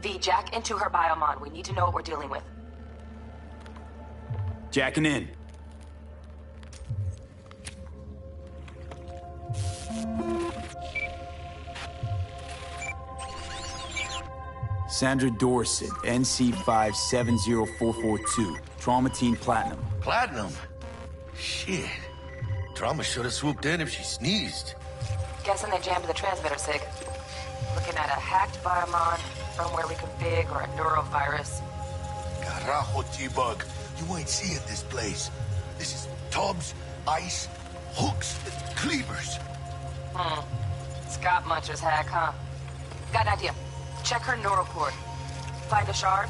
V, jack into her biomon. We need to know what we're dealing with. Jacking in. Sandra Dorset, NC570442. Trauma Team Platinum. Platinum? Shit. Trauma should have swooped in if she sneezed. Guessing they jammed the transmitter, Sig. Looking at a hacked biomon, firmware reconfig, or a neurovirus. Carajo, T-Bug. You ain't seeing this place. This is tubs, ice, hooks, cleavers. Scott Muncher's hack, huh? Got an idea. Check her neural cord. Find a shard?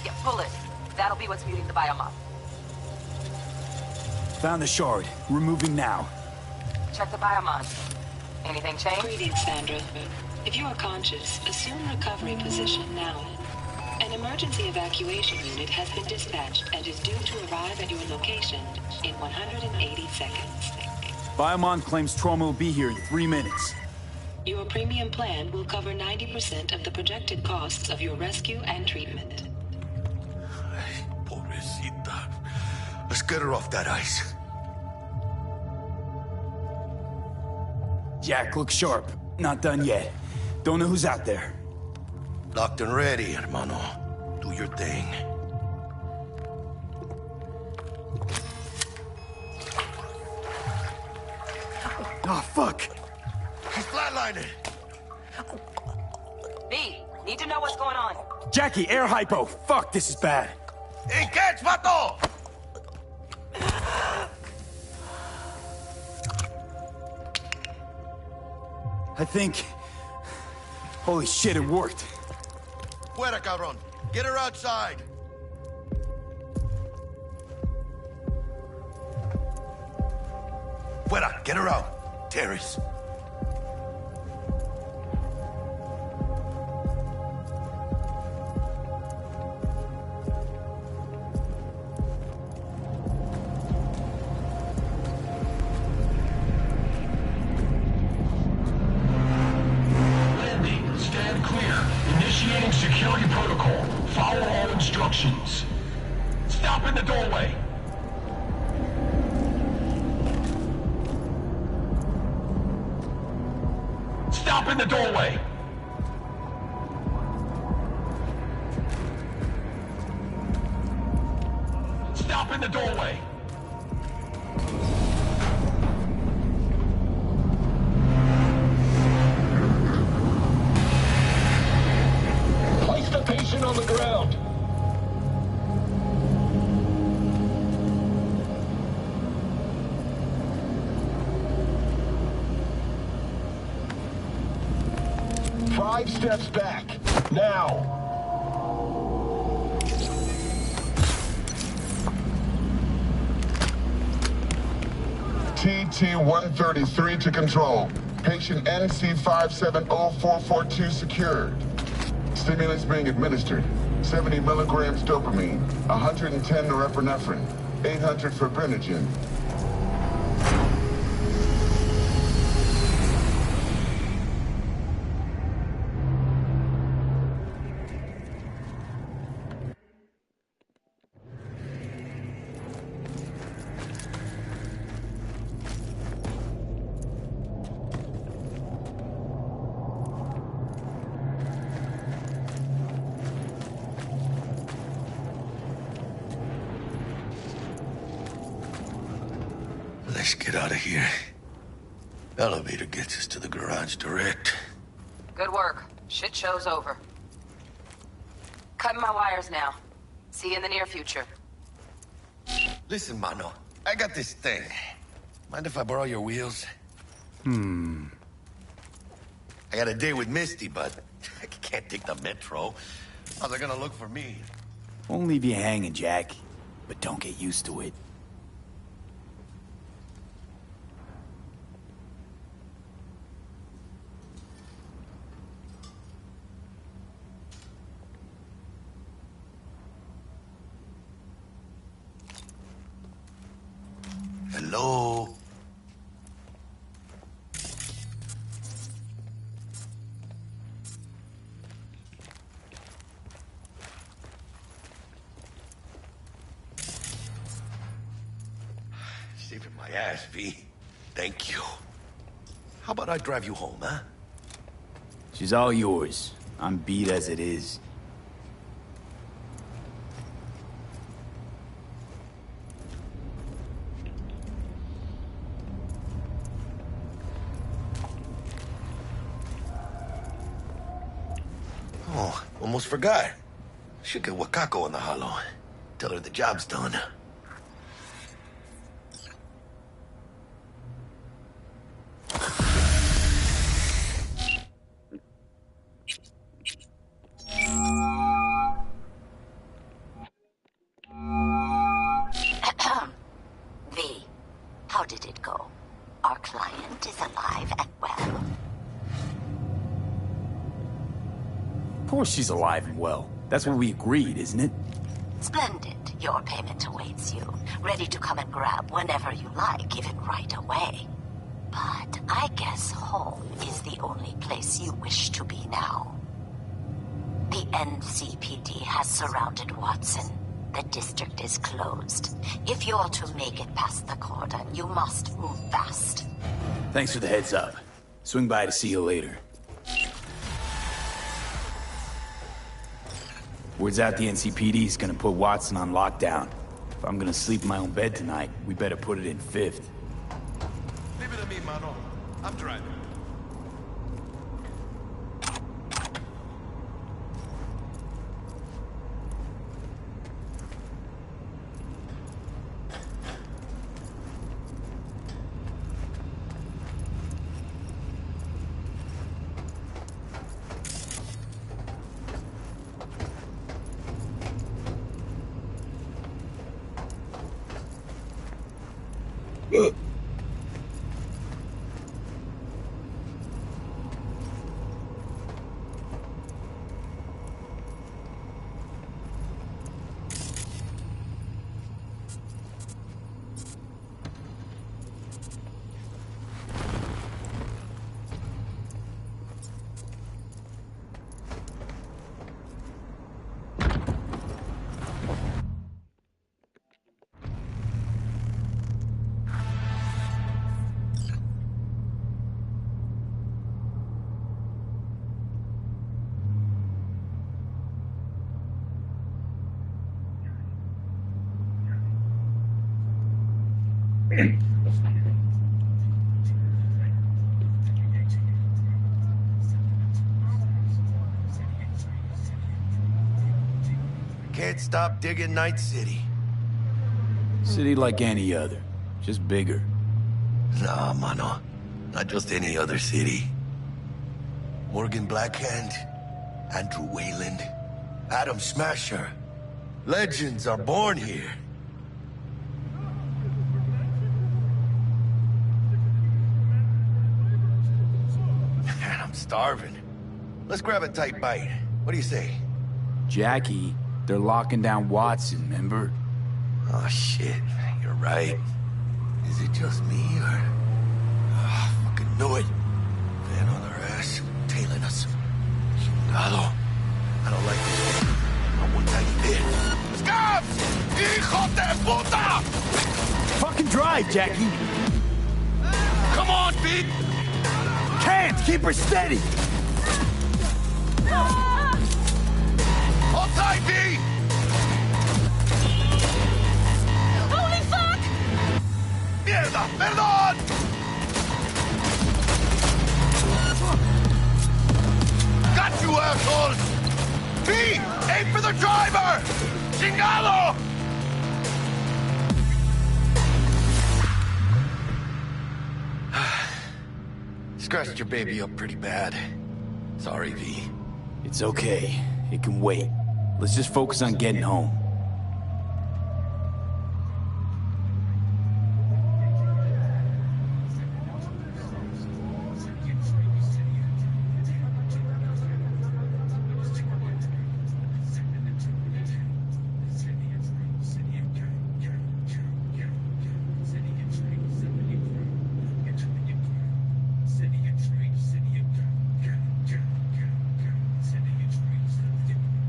Yeah, pull it. That'll be what's muting the biomon. Found the shard. Removing now. Check the biomon. Anything change? Greetings, Sandra. If you are conscious, assume recovery position now. An emergency evacuation unit has been dispatched and is due to arrive at your location in 180 seconds. Biomon claims Trauma will be here in 3 minutes. Your premium plan will cover 90% of the projected costs of your rescue and treatment. Pobrecita. Let's get her off that ice. Jack, look sharp. Not done yet. Don't know who's out there. Locked and ready, hermano. Do your thing. Oh, fuck! He's flatlining! V, need to know what's going on. Jackie, air hypo! Fuck, this is bad. Hey, catch, vato! I think... Holy shit, it worked. Fuera, cabrón. Get her outside. Fuera, get her out. Terrace. Landing. Stand clear. Initiating security protocol. Follow all instructions. Stop in the doorway. Stop in the doorway. Stop in the doorway. Place the patient on the ground. Five steps back. Now. TT-133 to control. Patient NC570442 secured. Stimulants being administered. 70 milligrams dopamine, 110 norepinephrine, 800 fibrinogen. Let's get out of here. Elevator gets us to the garage direct. Good work. Shit show's over. Cutting my wires now. See you in the near future. Listen, mano. I got this thing. Mind if I borrow your wheels? I got a date with Misty, but I can't take the metro. How's they gonna look for me? Won't leave you hanging, Jack. But don't get used to it. Hello? My ass, V. Thank you. How about I drive you home, huh? She's all yours. I'm beat as it is. Oh, almost forgot. Should get Wakako on the holo. Tell her the job's done. V, how did it go? Our client is alive and well. Of course she's alive and well. That's what we agreed, isn't it? Splendid. Your payment awaits you. Ready to come and grab whenever you like, even right away. But I guess home is the only place you wish to be now. The NCPD has surrounded Watson. The district is closed. If you're to make it past the cordon, you must move fast. Thanks for the heads up. Swing by to see you later. Word's out the NCPD's gonna put Watson on lockdown. If I'm gonna sleep in my own bed tonight, we better put it in 5th. Leave it to me, Mano. I'm driving. Can't stop digging Night City. City like any other, just bigger. Nah, mano. Not just any other city. Morgan Blackhand, Andrew Wayland, Adam Smasher. Legends are born here. Man, I'm starving. Let's grab a tight bite. What do you say? Jackie, they're locking down Watson, remember? Oh, shit. You're right. Is it just me, or... Oh, fucking knew it. Man on their ass, tailing us. Chingado. I don't like this. Not one tiny bit. Scabs! Hijo de puta! Fucking drive, Jackie! Come on, Pete! Can't! Keep her steady! Hold tight, V! Holy fuck! Mierda! Perdón! Got you, assholes! V! Aim for the driver! Chingado! Scratched your baby up pretty bad. Sorry, V. It's okay. It can wait. Let's just focus on getting home.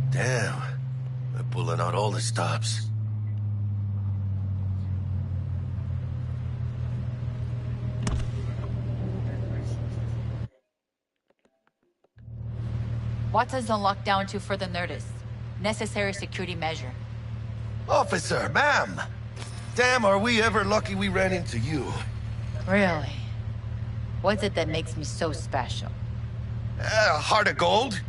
Damn. They're pulling out all the stops. Watson's on lockdown to further notice. Necessary security measure. Officer, ma'am! Damn, are we ever lucky we ran into you. Really? What's it that makes me so special? A heart of gold?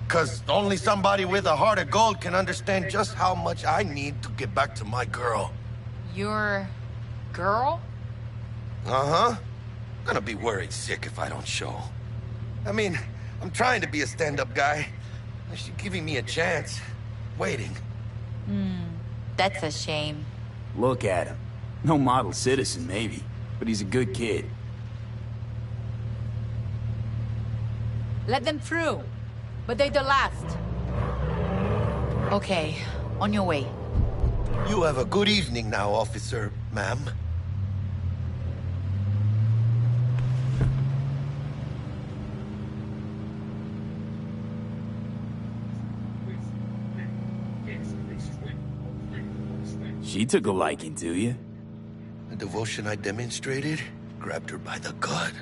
'Cause only somebody with a heart of gold can understand just how much I need to get back to my girl. Your... girl? Uh-huh. Gonna be worried sick if I don't show. I mean, I'm trying to be a stand-up guy. She's giving me a chance. Waiting. That's a shame. Look at him. No model citizen, maybe, but he's a good kid. Let them through. But they're the last. Okay, on your way. You have a good evening now, officer, ma'am. She took a liking to you. The devotion I demonstrated grabbed her by the gut.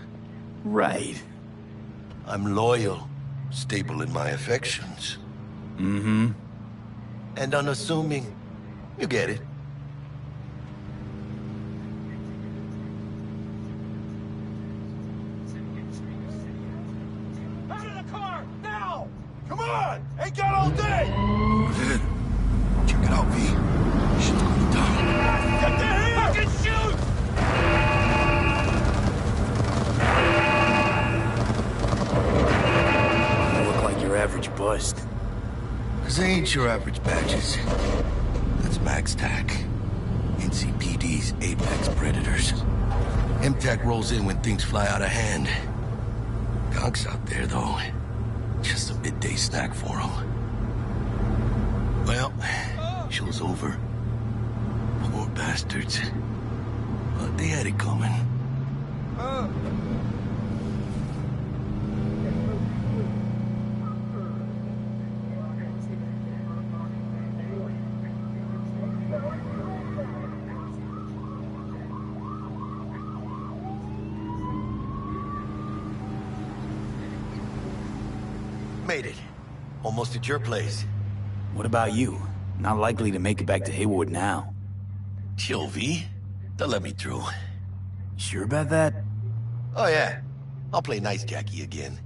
Right. I'm loyal, stable in my affections. Mm-hmm. And unassuming. You get it. Out of the car, now! Come on! Ain't got all day! Check it out, V. Shit's going down. Get the hell! Fucking shoot! You look like your average bust. 'Cause they ain't your average badges. That's Max TAC. NCPD's apex predators. MTAC rolls in when things fly out of hand. Conk's out there, though. Just a midday snack for him. Well, show's over. Poor bastards. But they had it coming. Made it. Almost at your place. What about you? Not likely to make it back to Haywood now. Chill, V. They'll let me through. Sure about that? Oh, yeah. I'll play nice Jackie again.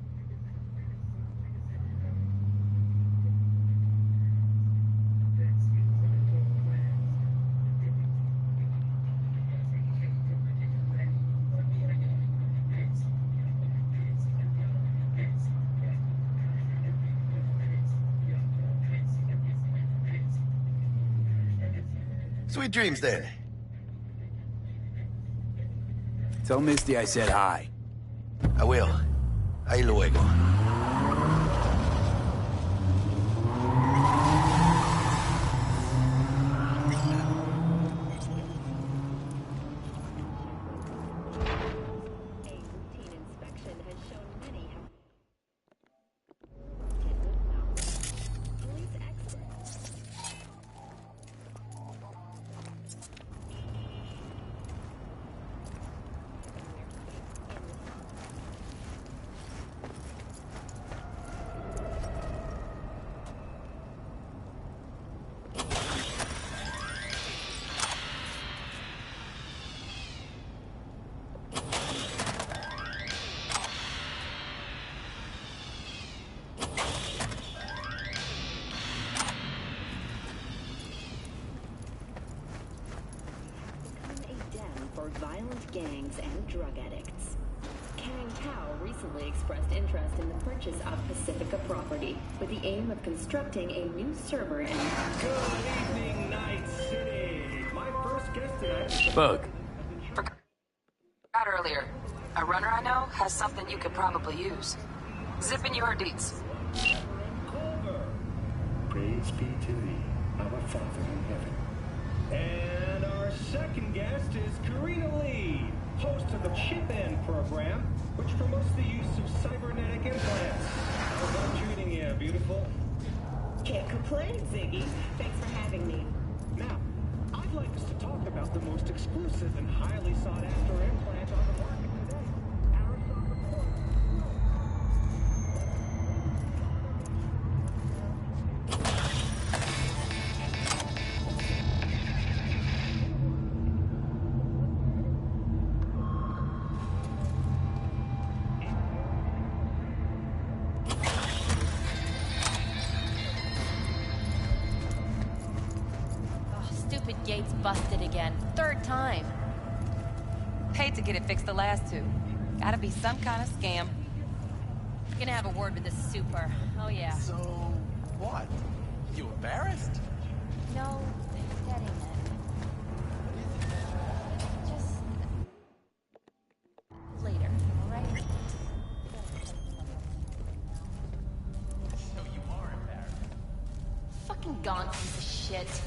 Sweet dreams, then. Tell Misty I said hi. I will. Ahí luego. Violent gangs and drug addicts. Kang Tao recently expressed interest in the purchase of Pacifica property with the aim of constructing a new server in... Good evening, Night City. My first guest tonight is... Bug. Forgot earlier. A runner I know has something you could probably use. Zip in your deets. Praise be to thee, our Father in heaven. And our second guest is Karina Lee, host of the Chip In program, which promotes the use of cybernetic implants. How's that treating you, beautiful? Can't complain, Ziggy. Thanks for having me. Now, I'd like us to talk about the most exclusive and highly sought-after implant on the market today. gate's busted again. Third time. Paid to get it fixed the last two. Gotta be some kind of scam. Gonna have a word with this super. Oh yeah. So, what? You embarrassed? No, that ain't it. Just... later, alright? So you are embarrassed. Fucking gone piece of shit.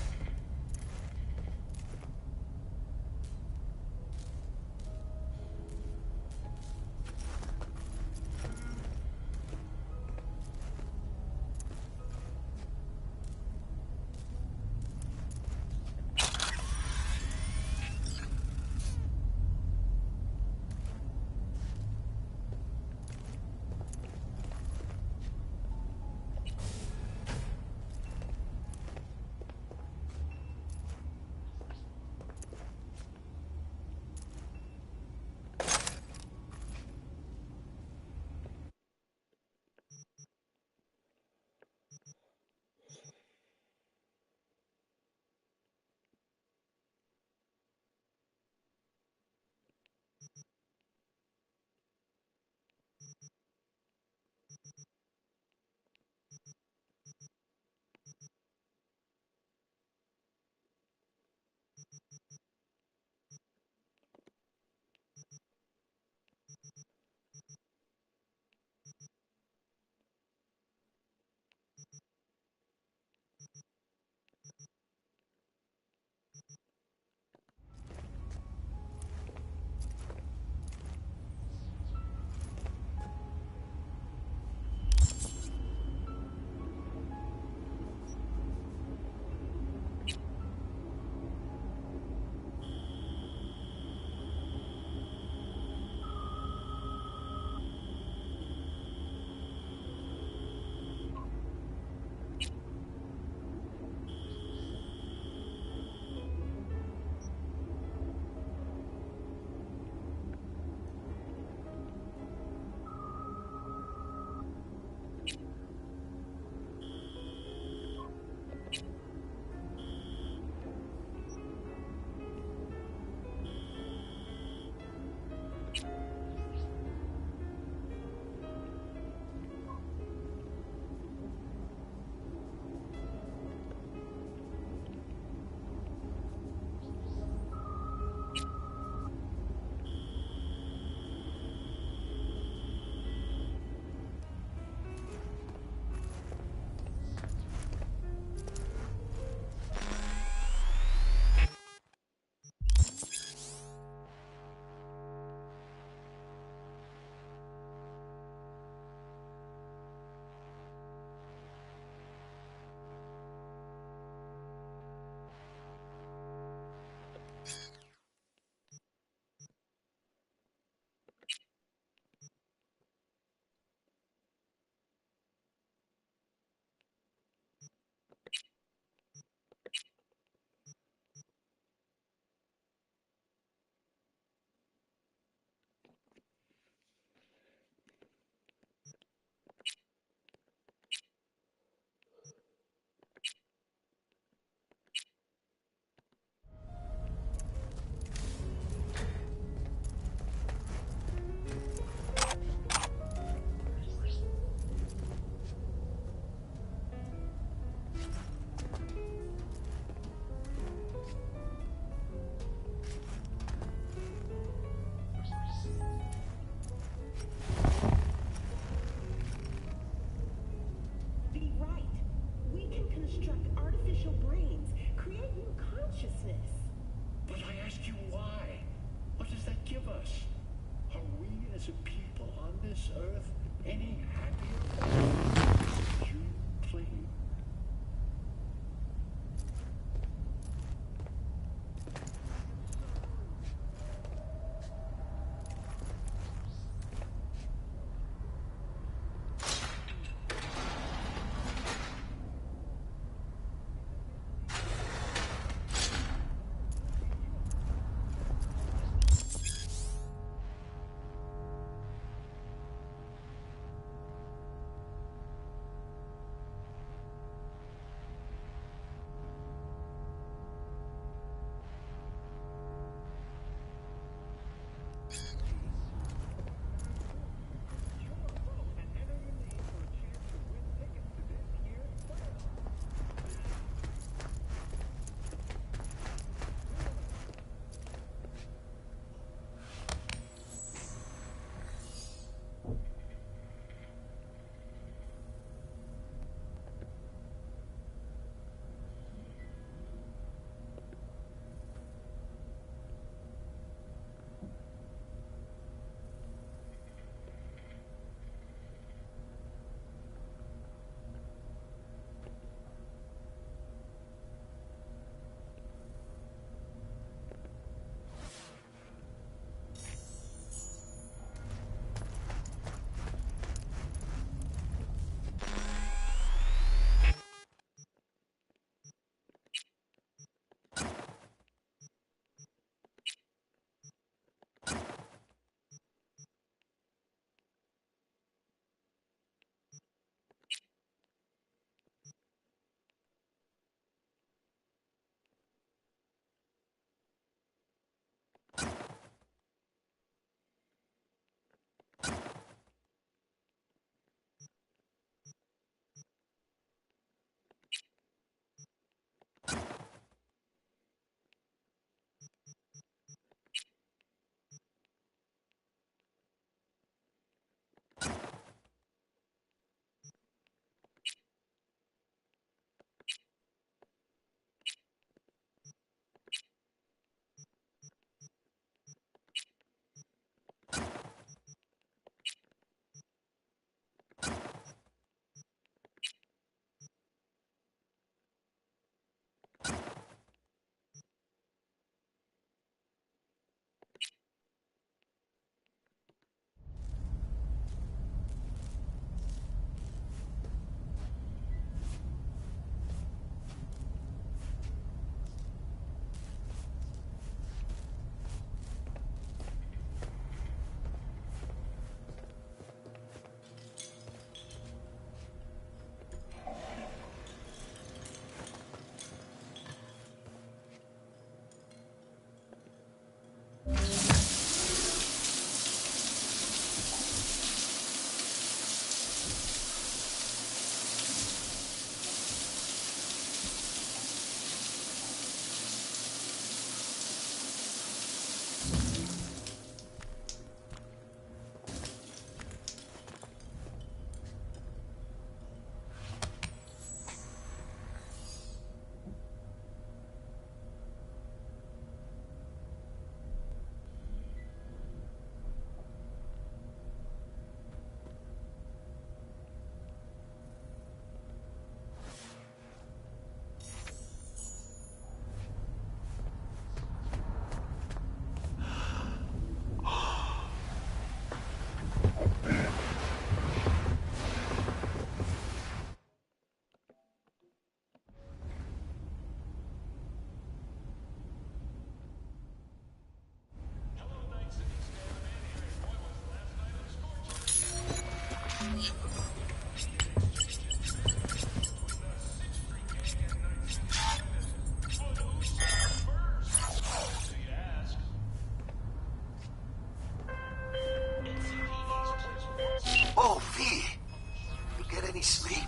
asleep?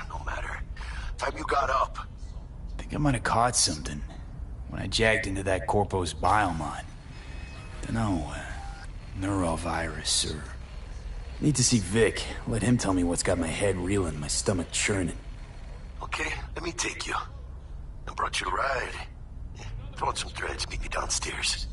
No matter. Time you got up. Think I might have caught something when I jacked into that Corpo's biomon. Dunno, neurovirus or... Need to see Vic. Let him tell me what's got my head reeling, my stomach churning. Okay, let me take you. I brought you a ride. Throw on some threads, meet me downstairs.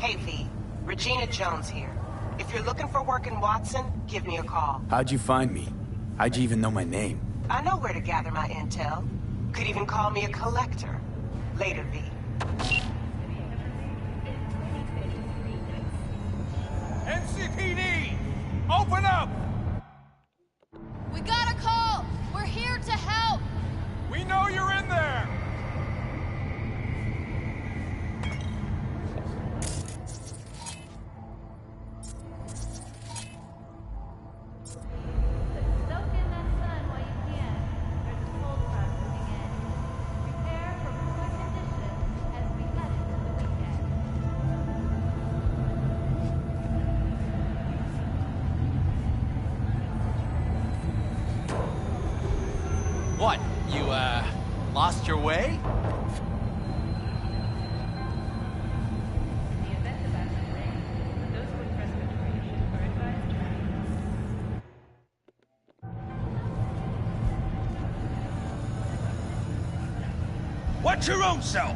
Hey, V. Regina Jones here. If you're looking for work in Watson, give me a call. How'd you find me? How'd you even know my name? I know where to gather my intel. Could even call me a collector. Later, V. NCPD! Open up! We got a call! We're here to help! We know you're in there! lost your way? Watch your own self!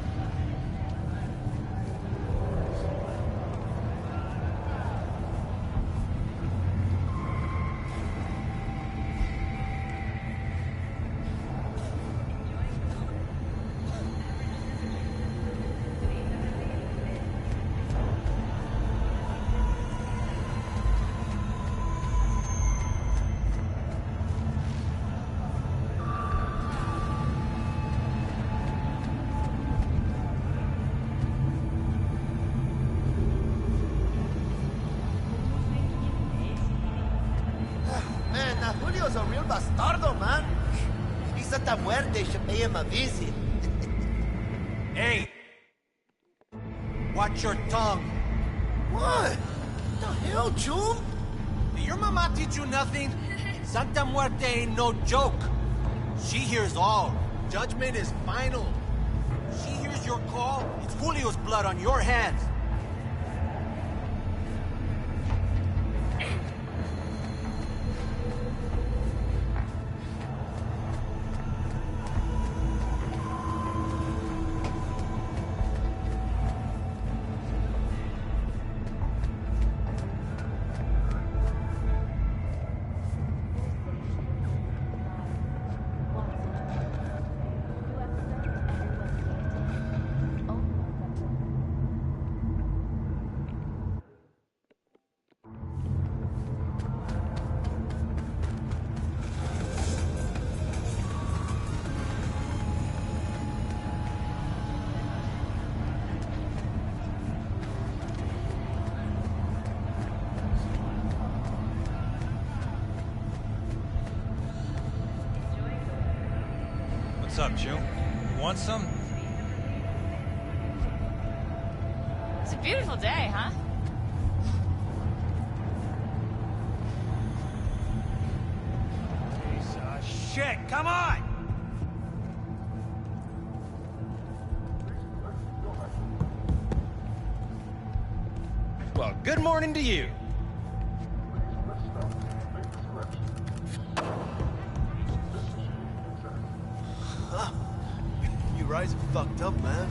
Julio's a real bastardo, man. If Santa Muerte should pay him a visit. Hey! Watch your tongue. What? The hell, June? Did your mama teach you nothing? Santa Muerte ain't no joke. She hears all. Judgment is final. She hears your call, it's Julio's blood on your hands. What's up, June? You want some? It's a beautiful day, huh? Piece of shit, come on! Well, good morning to you. Rise fucked up, man.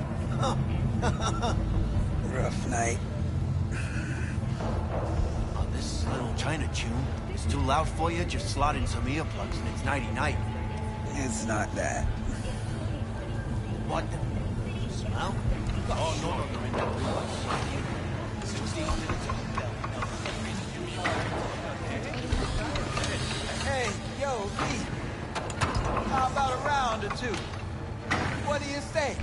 Rough night. Oh, this little China tune is too loud for you. Just slot in some earplugs and it's nighty-night. It's not that. What? Smell? Oh, no, you're in that room. 16 minutes of Hey, yo, V. How about a round or two? What do you say?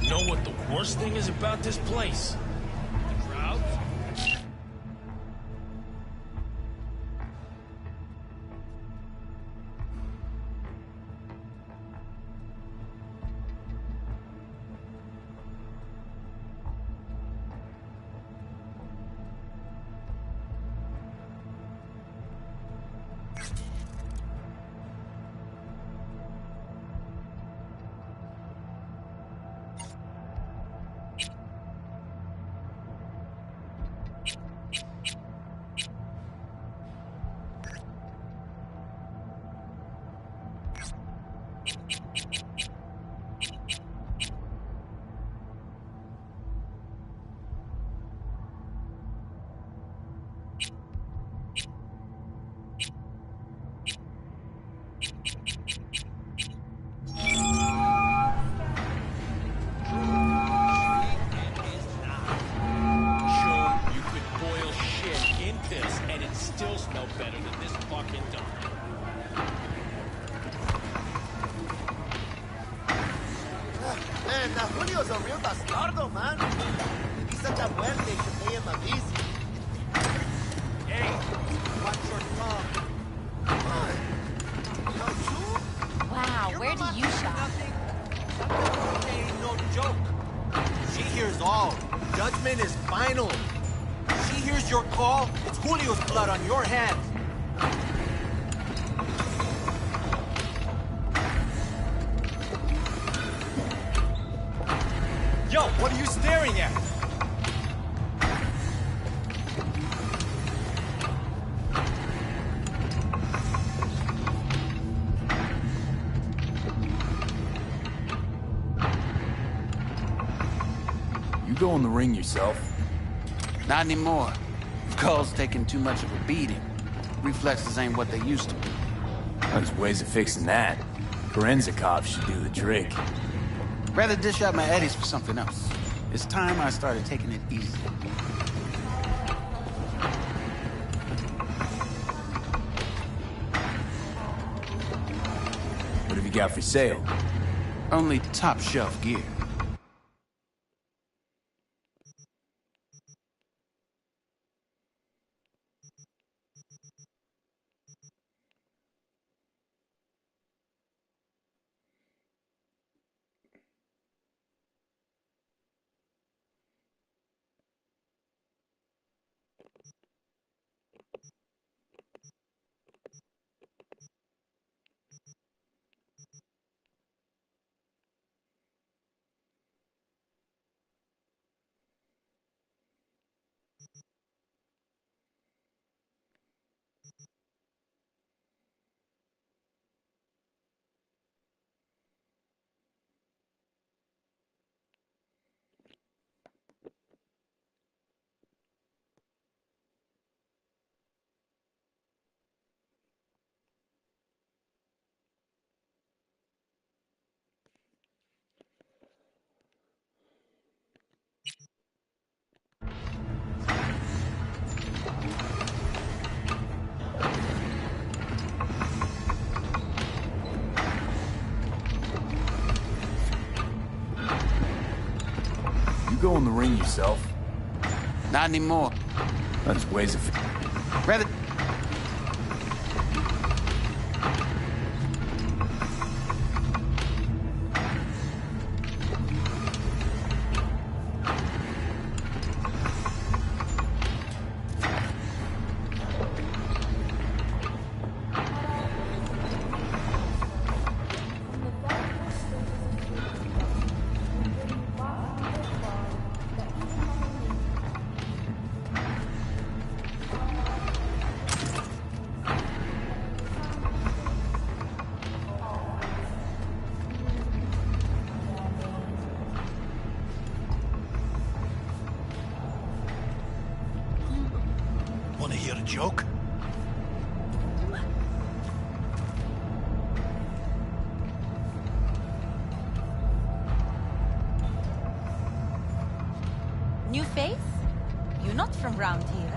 Know what the worst thing is about this place? The crowds? real bastardo, man. If he's such a muerte, you should pay him a visit. Hey, watch your tongue. Wow, where do you shop? Santa Muerte ain't no joke. She hears all. Judgment is final. She hears your call, it's Julio's blood on your hands. Yo, what are you staring at? You go in the ring yourself. Not anymore. Skull's taking too much of a beating. Reflexes ain't what they used to be. There's ways of fixing that. Korenzikov should do the trick. Rather dish out my eddies for something else. It's time I started taking it easy. What have you got for sale? Only top shelf gear. You go in the ring yourself. Not anymore. There's ways of... Rather... Wanna hear a joke? New face? You're not from round here.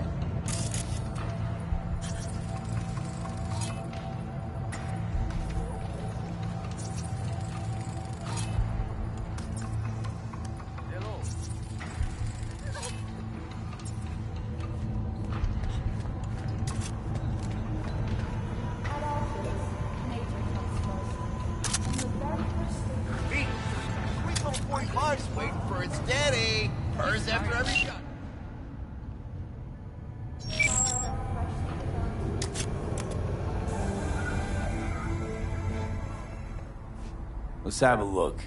Hey, 3.5's waiting for its daddy. Purrs after every shot. Let's have a look.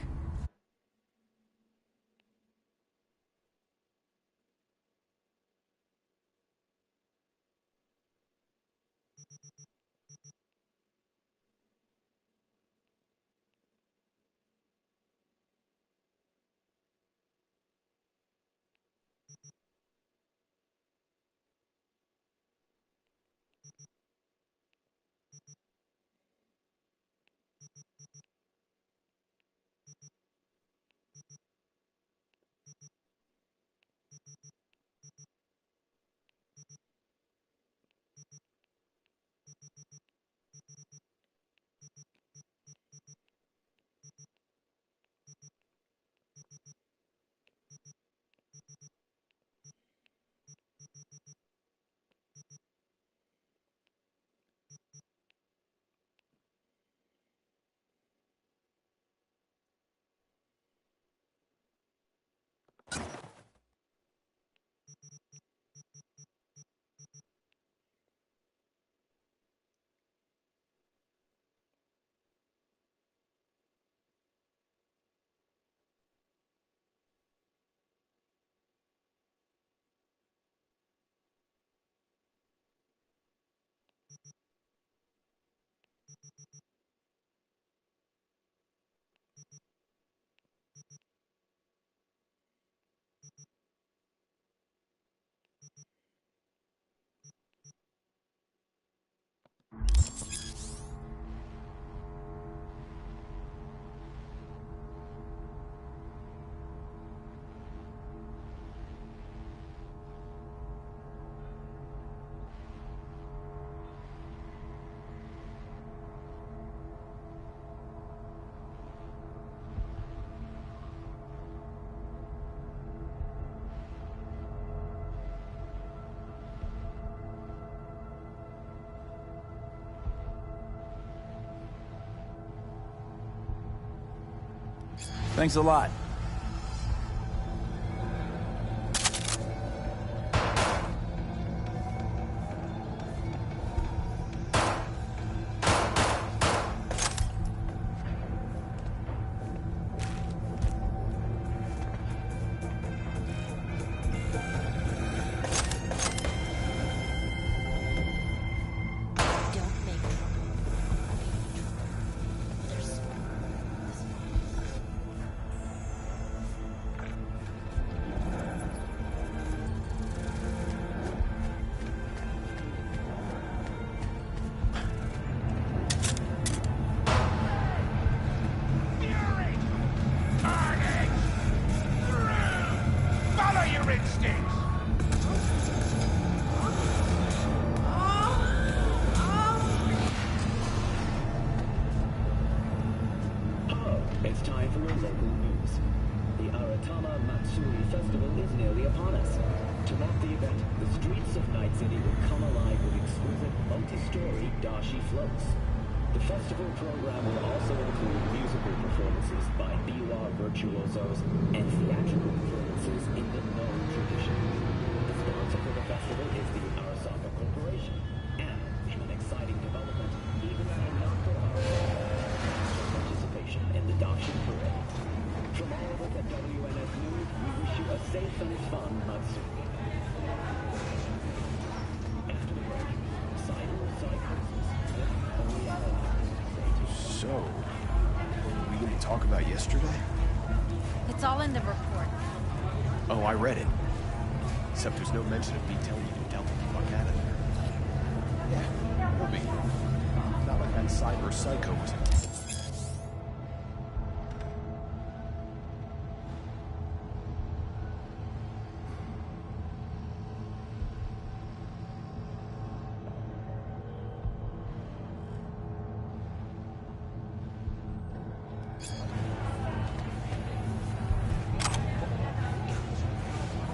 Thanks a lot. Follow your instincts! It's time for your local news. The Aratama Matsuri Festival is nearly upon us. To mark the event, the streets of Night City will come alive with exquisite multi-story dashi floats. The festival program will also include musical performances by biwa virtuosos and theatrical performances in the Noh tradition. The sponsor for the festival is the Arasaka Corporation. And, in an exciting development, even the local participation in the Dashi Parade. From all of us at WNS News, we wish you a safe and fun Matsuri. After the break, cyberpsychosis. So, what were we gonna talk about yesterday? It's all in the report. Oh, I read it. Except there's no mention of me telling you to tell the fuck out of there. Yeah, no big deal. Not like that cyber psycho was.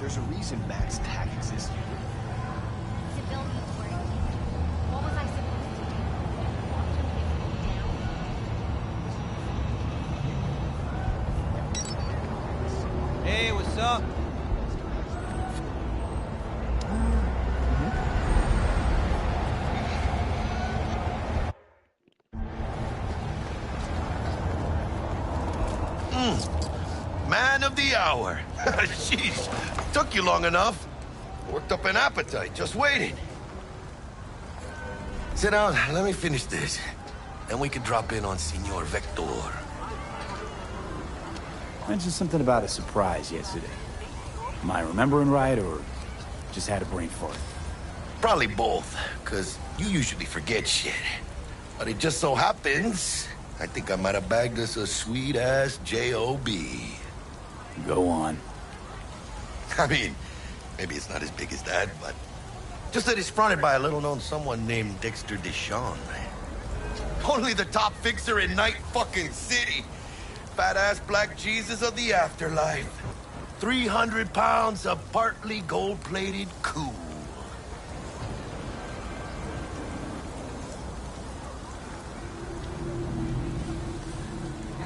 There's a reason Mac's tag exists. Civilians were engaged. What was I supposed to do? Watch them get down? Hey, what's up? Man of the hour. Jeez, took you long enough. Worked up an appetite, just waiting. Sit down, let me finish this. Then we can drop in on Senor Vector. Mentioned something about a surprise yesterday. Am I remembering right, or just had a brain fart? Probably both, because you usually forget shit. But it just so happens, I think I might have bagged us a sweet-ass J.O.B. Go on. I mean, maybe it's not as big as that, but just that it's fronted by a little-known someone named Dexter Deshawn. Only the top fixer in Night fucking City. Badass black Jesus of the afterlife. 300 pounds of partly gold-plated cool.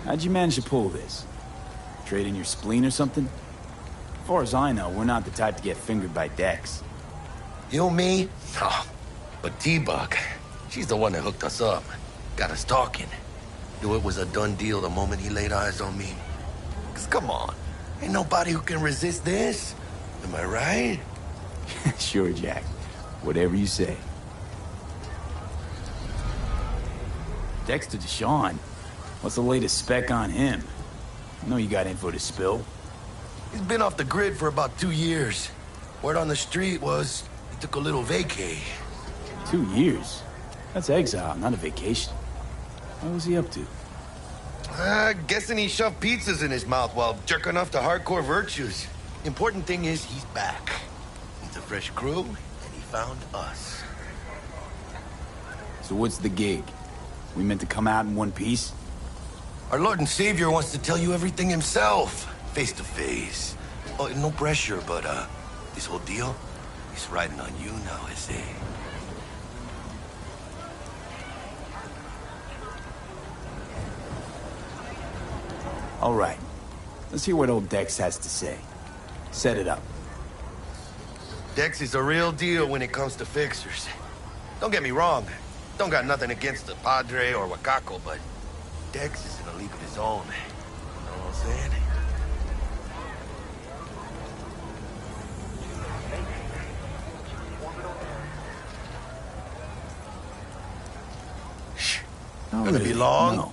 How'd you manage to pull this? Trade in your spleen or something? As far as I know, we're not the type to get fingered by Dex. You, me? Oh, but T-Bug, she's the one that hooked us up. Got us talking. Knew it was a done deal the moment he laid eyes on me. 'Cause come on, ain't nobody who can resist this. Am I right? Sure, Jack. Whatever you say. Dexter Deshawn? What's the latest spec on him? I know you got info to spill. He's been off the grid for about 2 years. Word on the street was he took a little vacay. 2 years? That's exile, not a vacation. What was he up to? Guessing he shoved pizzas in his mouth while jerking off to hardcore virtues. Important thing is he's back. Needs a fresh crew, and he found us. So what's the gig? We meant to come out in one piece? Our Lord and Savior wants to tell you everything himself, face to face. Oh, no pressure, but this whole deal, he's riding on you now, I say. All right. Let's hear what old Dex has to say. Set it up. Dex is a real deal when it comes to fixers. Don't get me wrong. Don't got nothing against the Padre or Wakako, but Dex is in a league of his own. You know what I'm saying? Not Gonna really, be long. no.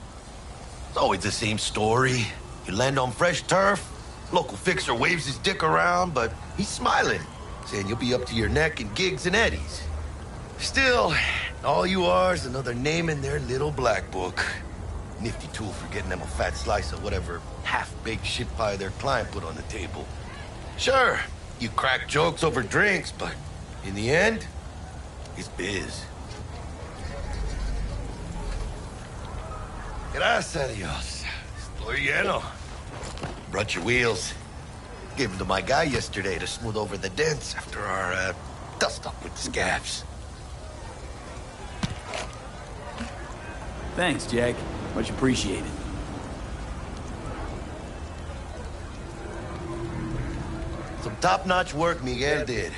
It's always the same story. You land on fresh turf, local fixer waves his dick around, but he's smiling, saying you'll be up to your neck in gigs and eddies. Still, all you are is another name in their little black book. Nifty tool for getting them a fat slice of whatever half-baked shit pie their client put on the table. Sure, you crack jokes over drinks, but in the end, it's biz. Gracias a Dios. Estoy lleno. Brought your wheels. Gave them to my guy yesterday to smooth over the dents after our, dust-up with the scabs. Thanks, Jack. Much appreciated. Some top-notch work Miguel did.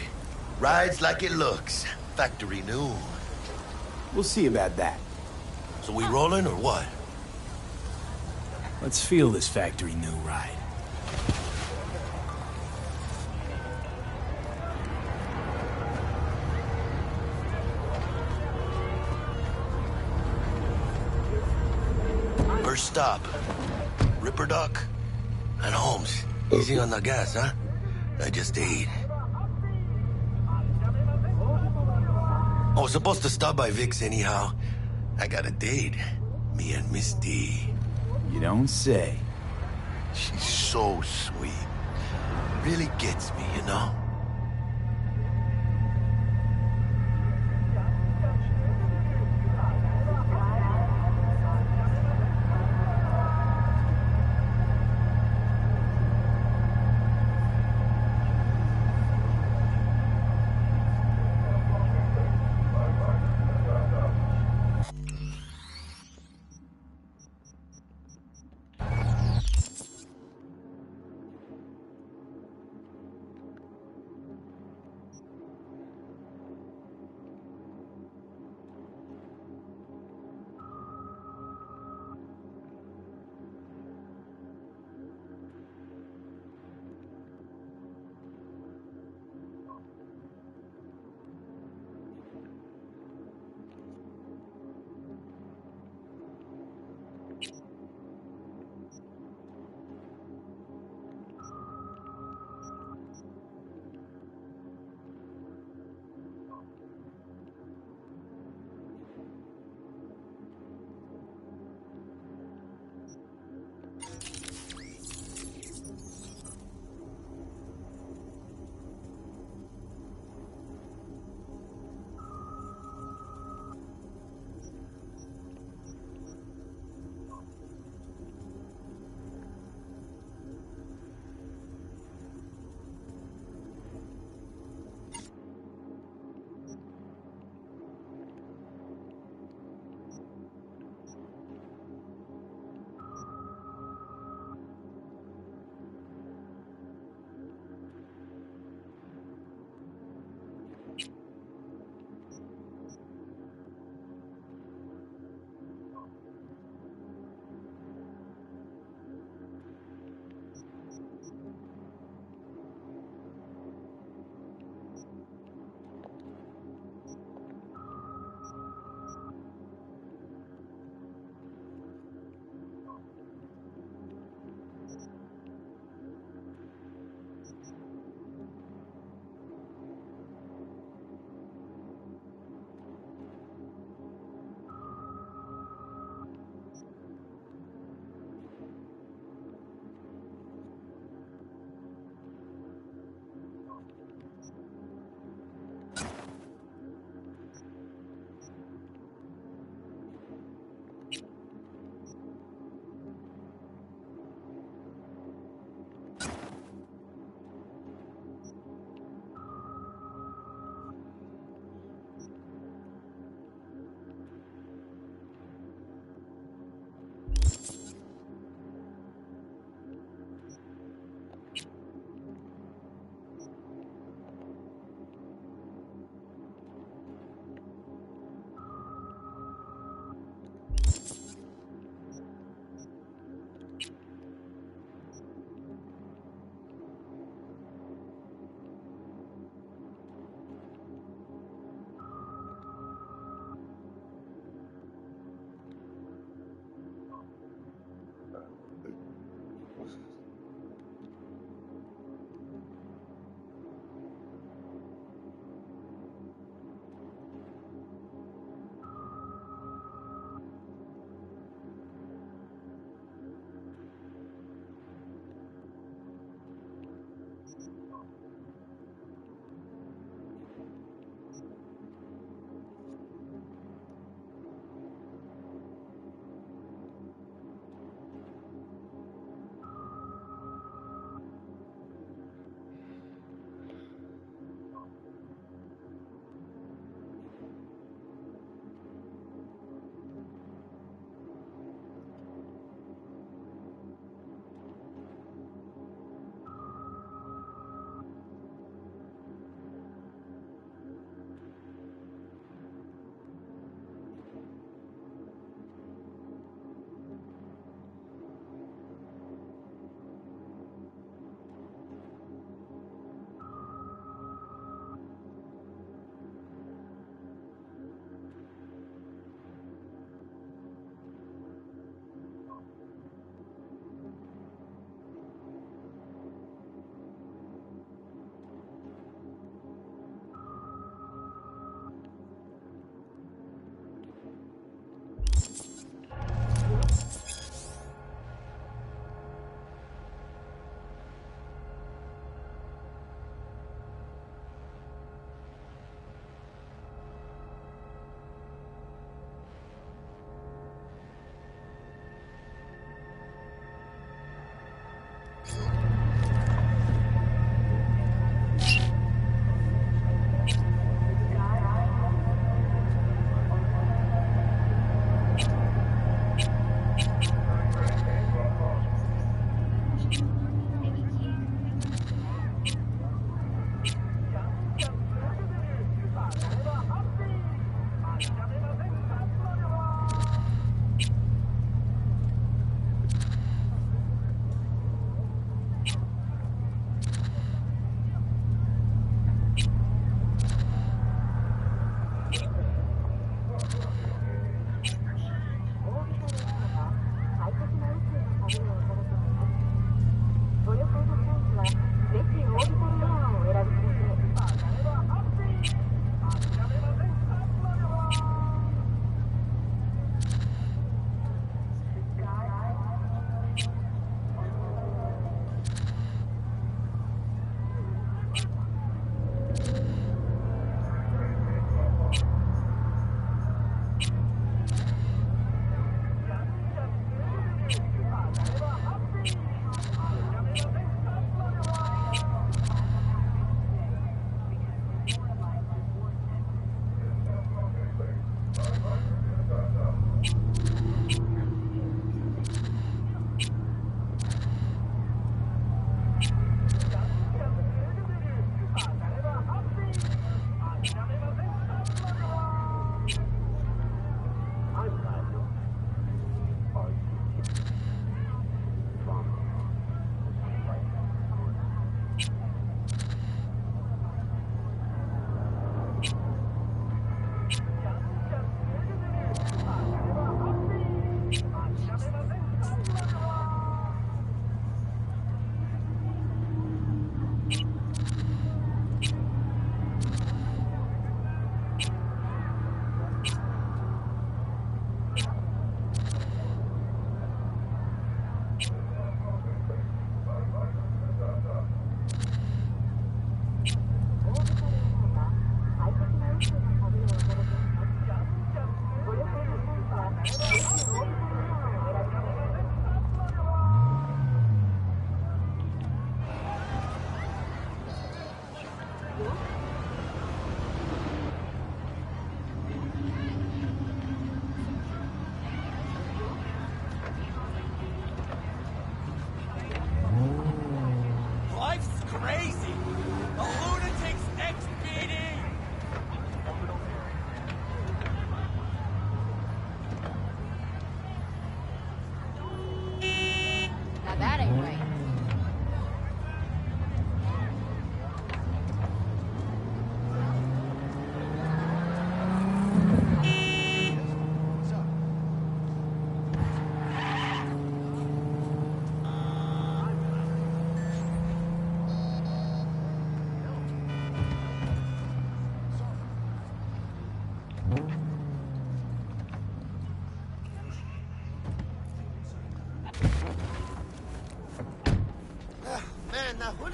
Rides like it looks. Factory new. We'll see about that. So we rolling or what? Let's feel this factory new ride. First stop. Ripper Duck and Holmes. Easy on the gas, huh? I just ate. I was supposed to stop by Vic's anyhow. I got a date. Me and Miss D. You don't say. She's so sweet. Really gets me, you know?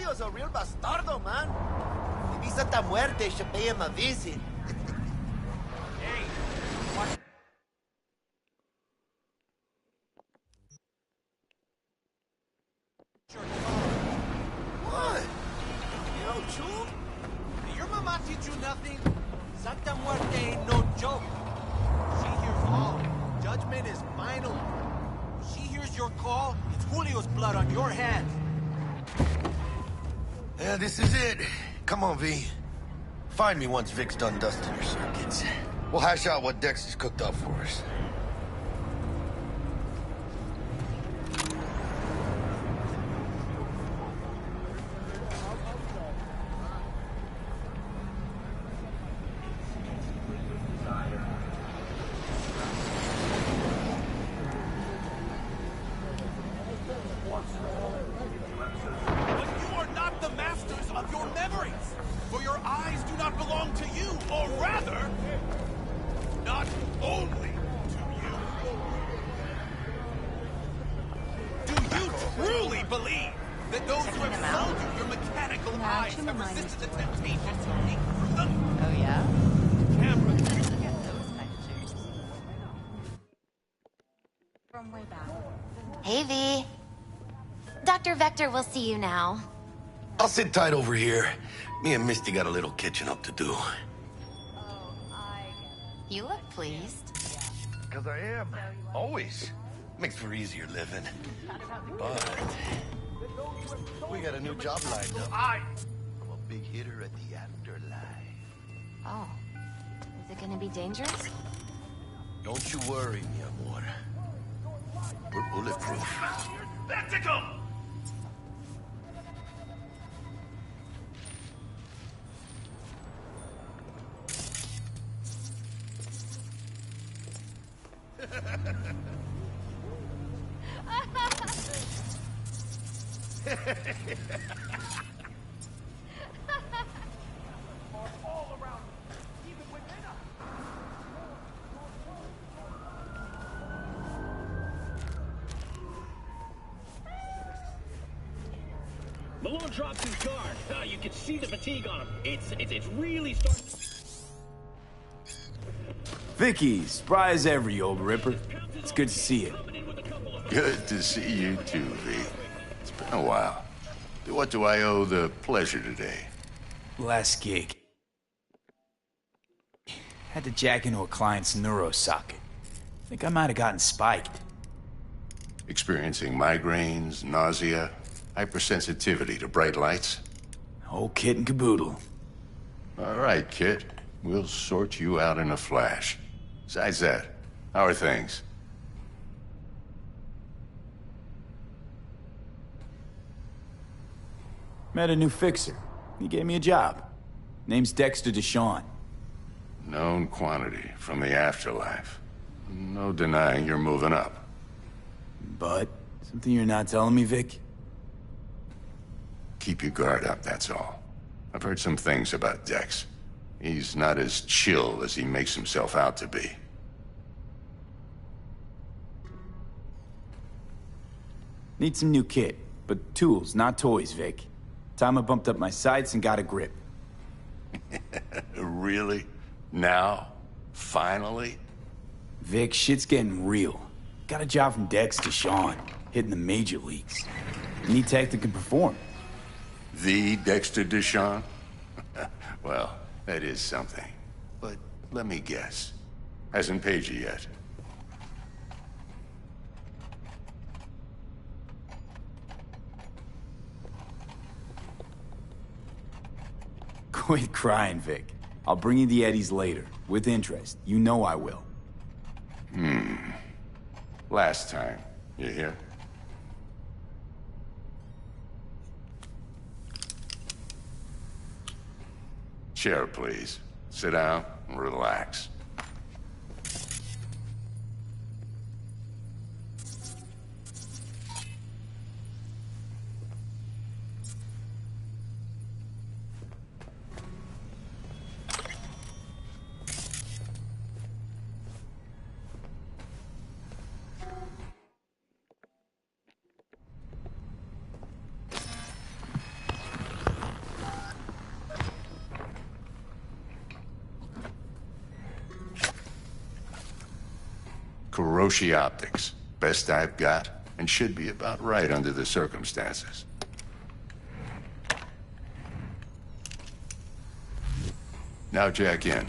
Julio's a real bastardo, man. Maybe Santa Muerte should pay him a visit. Hey, what? What? You know, Chul? Did your mama teach you nothing? Santa Muerte ain't no joke. She hears all. Judgment is final. When she hears your call, it's Julio's blood on your hands. Yeah, this is it. Come on, V. Find me once Vic's done dusting your circuits. We'll hash out what Dex has cooked up for us. But you are not the masters of your memories, for your eyes do not belong to you, or rather, not only to you. Do you truly believe that those who have sold you your mechanical eyes have resisted the temptation to peek through them? Oh, yeah? Camera, From way back. Hey, V. Dr. Vector will see you now. I'll sit tight over here. Me and Misty got a little catching up to do. You look pleased. Because I am. Always. Makes for easier living. But we got a new job lined up. I'm a big hitter at the afterlife. Oh. Is it gonna be dangerous? Don't you worry, mi amor. We're bulletproof. spectacle! Malone dropped his guard. You can see the fatigue on him. It's really starting. Vicky, spry as ever, you old ripper. It's good to see you. Good to see you too, V. It's been a while. What do I owe the pleasure today? Last gig. Had to jack into a client's neuro socket. Think I might have gotten spiked. Experiencing migraines, nausea, hypersensitivity to bright lights? Whole kit and caboodle. All right, kid. We'll sort you out in a flash. Besides that, how are things? Met a new fixer. He gave me a job. Name's Dexter Deshawn. Known quantity from the afterlife. No denying you're moving up. But, something you're not telling me, Vic? Keep your guard up, that's all. I've heard some things about Dex. He's not as chill as he makes himself out to be. Need some new kit, but tools, not toys, Vic. Time I bumped up my sights and got a grip. Really? Now? Finally? Vic, shit's getting real. Got a job from Dex to Sean, hitting the major leagues. Need tech that can perform. The Dexter Deshawn? Well, that is something. But let me guess. Hasn't paid you yet. Quit crying, Vic. I'll bring you the eddies later, with interest. You know I will. Last time. You hear? Chair, please. Sit down and relax. Kuroshi Optics. Best I've got, and should be about right under the circumstances. Now jack in.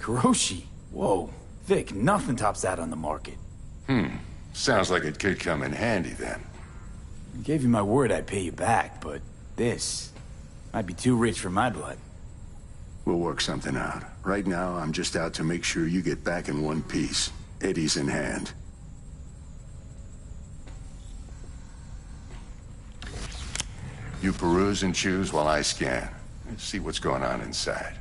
Kuroshi? Whoa. Vic, nothing tops that on the market. Sounds like it could come in handy then. I gave you my word I'd pay you back, but this might be too rich for my blood. We'll work something out. Right now, I'm just out to make sure you get back in one piece. Eddie's in hand. You peruse and choose while I scan. Let's see what's going on inside.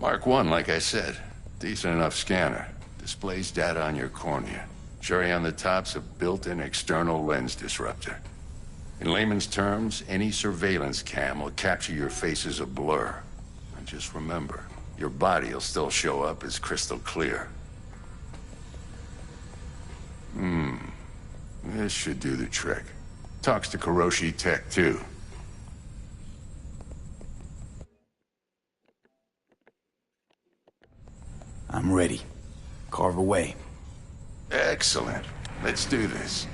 Mark 1, like I said. Decent enough scanner. Displays data on your cornea. Cherry on the top's a built-in external lens disruptor. In layman's terms, any surveillance cam will capture your face as a blur. And just remember, your body will still show up as crystal clear. This should do the trick. Talks to Kuroshi Tech, too. I'm ready. Carve away. Excellent. Let's do this.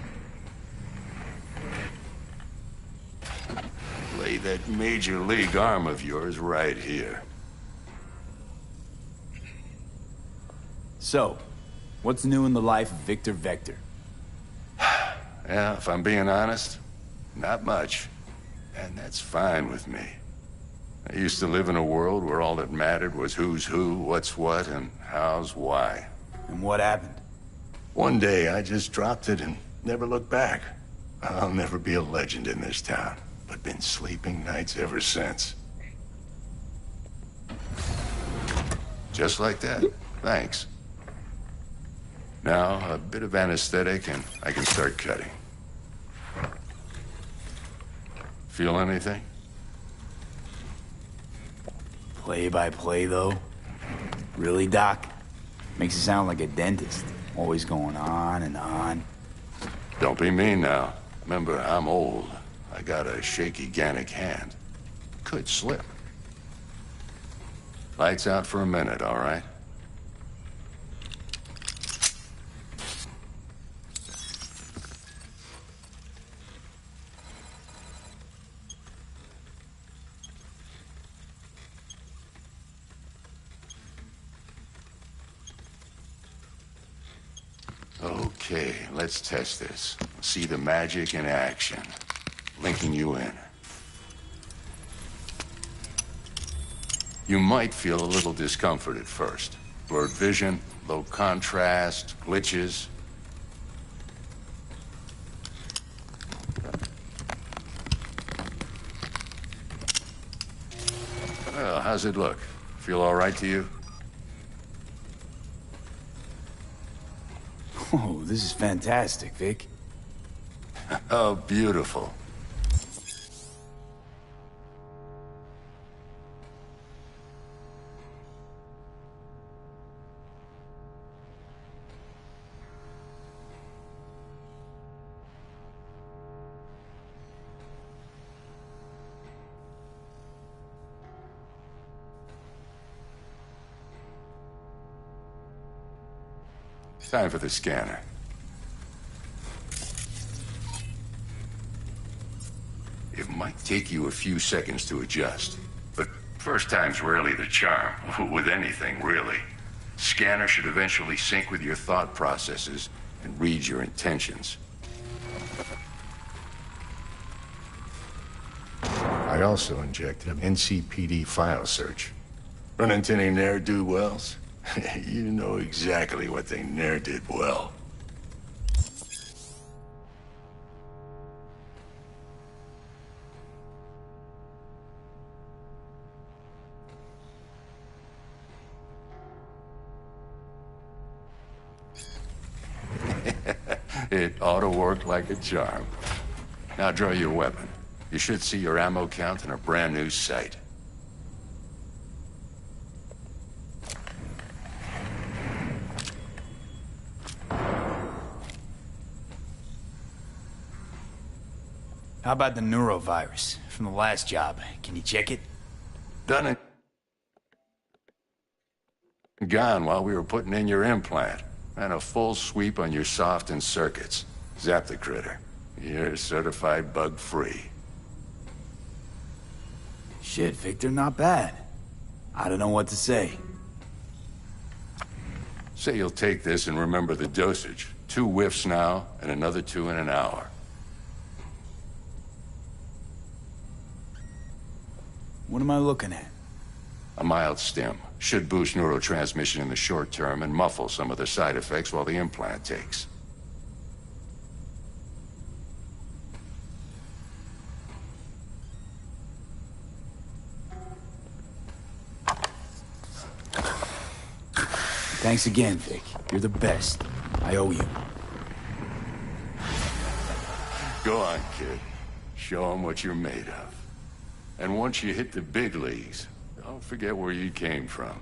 Lay that major league arm of yours right here. So, what's new in the life of Victor Vector? Yeah, if I'm being honest, not much. And that's fine with me. I used to live in a world where all that mattered was who's who, what's what, and how's why. And what happened? One day, I just dropped it and never looked back. I'll never be a legend in this town, but been sleeping nights ever since. Just like that. Thanks. Now, a bit of anesthetic and I can start cutting. Feel anything? Play by play, though? Really, Doc? Makes it sound like a dentist. Always going on and on. Don't be mean now. Remember, I'm old. I got a shaky Gannic hand. Could slip. Lights out for a minute, all right? Okay, let's test this. See the magic in action. Linking you in. You might feel a little discomfort at first. Blurred vision, low contrast, glitches. Well, how's it look? Feel all right to you? Oh, this is fantastic, Vic. Oh, beautiful. Time for the scanner. It might take you a few seconds to adjust, but first time's rarely the charm, with anything, really. Scanner should eventually sync with your thought processes and read your intentions. I also injected an NCPD file search. Run into any ne'er-do-wells? You know exactly what they ne'er did well. It ought to work like a charm. Now draw your weapon. You should see your ammo count in a brand new sight. How about the neurovirus from the last job? Can you check it? Done it. Gone while we were putting in your implant. And a full sweep on your soft and circuits. Zap the critter. You're certified bug-free. Shit, Victor, not bad. I don't know what to say. Say you'll take this and remember the dosage. 2 whiffs now, and another 2 in an hour. What am I looking at? A mild stim. Should boost neurotransmission in the short term and muffle some of the side effects while the implant takes. Thanks again, Vic. You're the best. I owe you. Go on, kid. Show them what you're made of. And once you hit the big leagues, don't forget where you came from.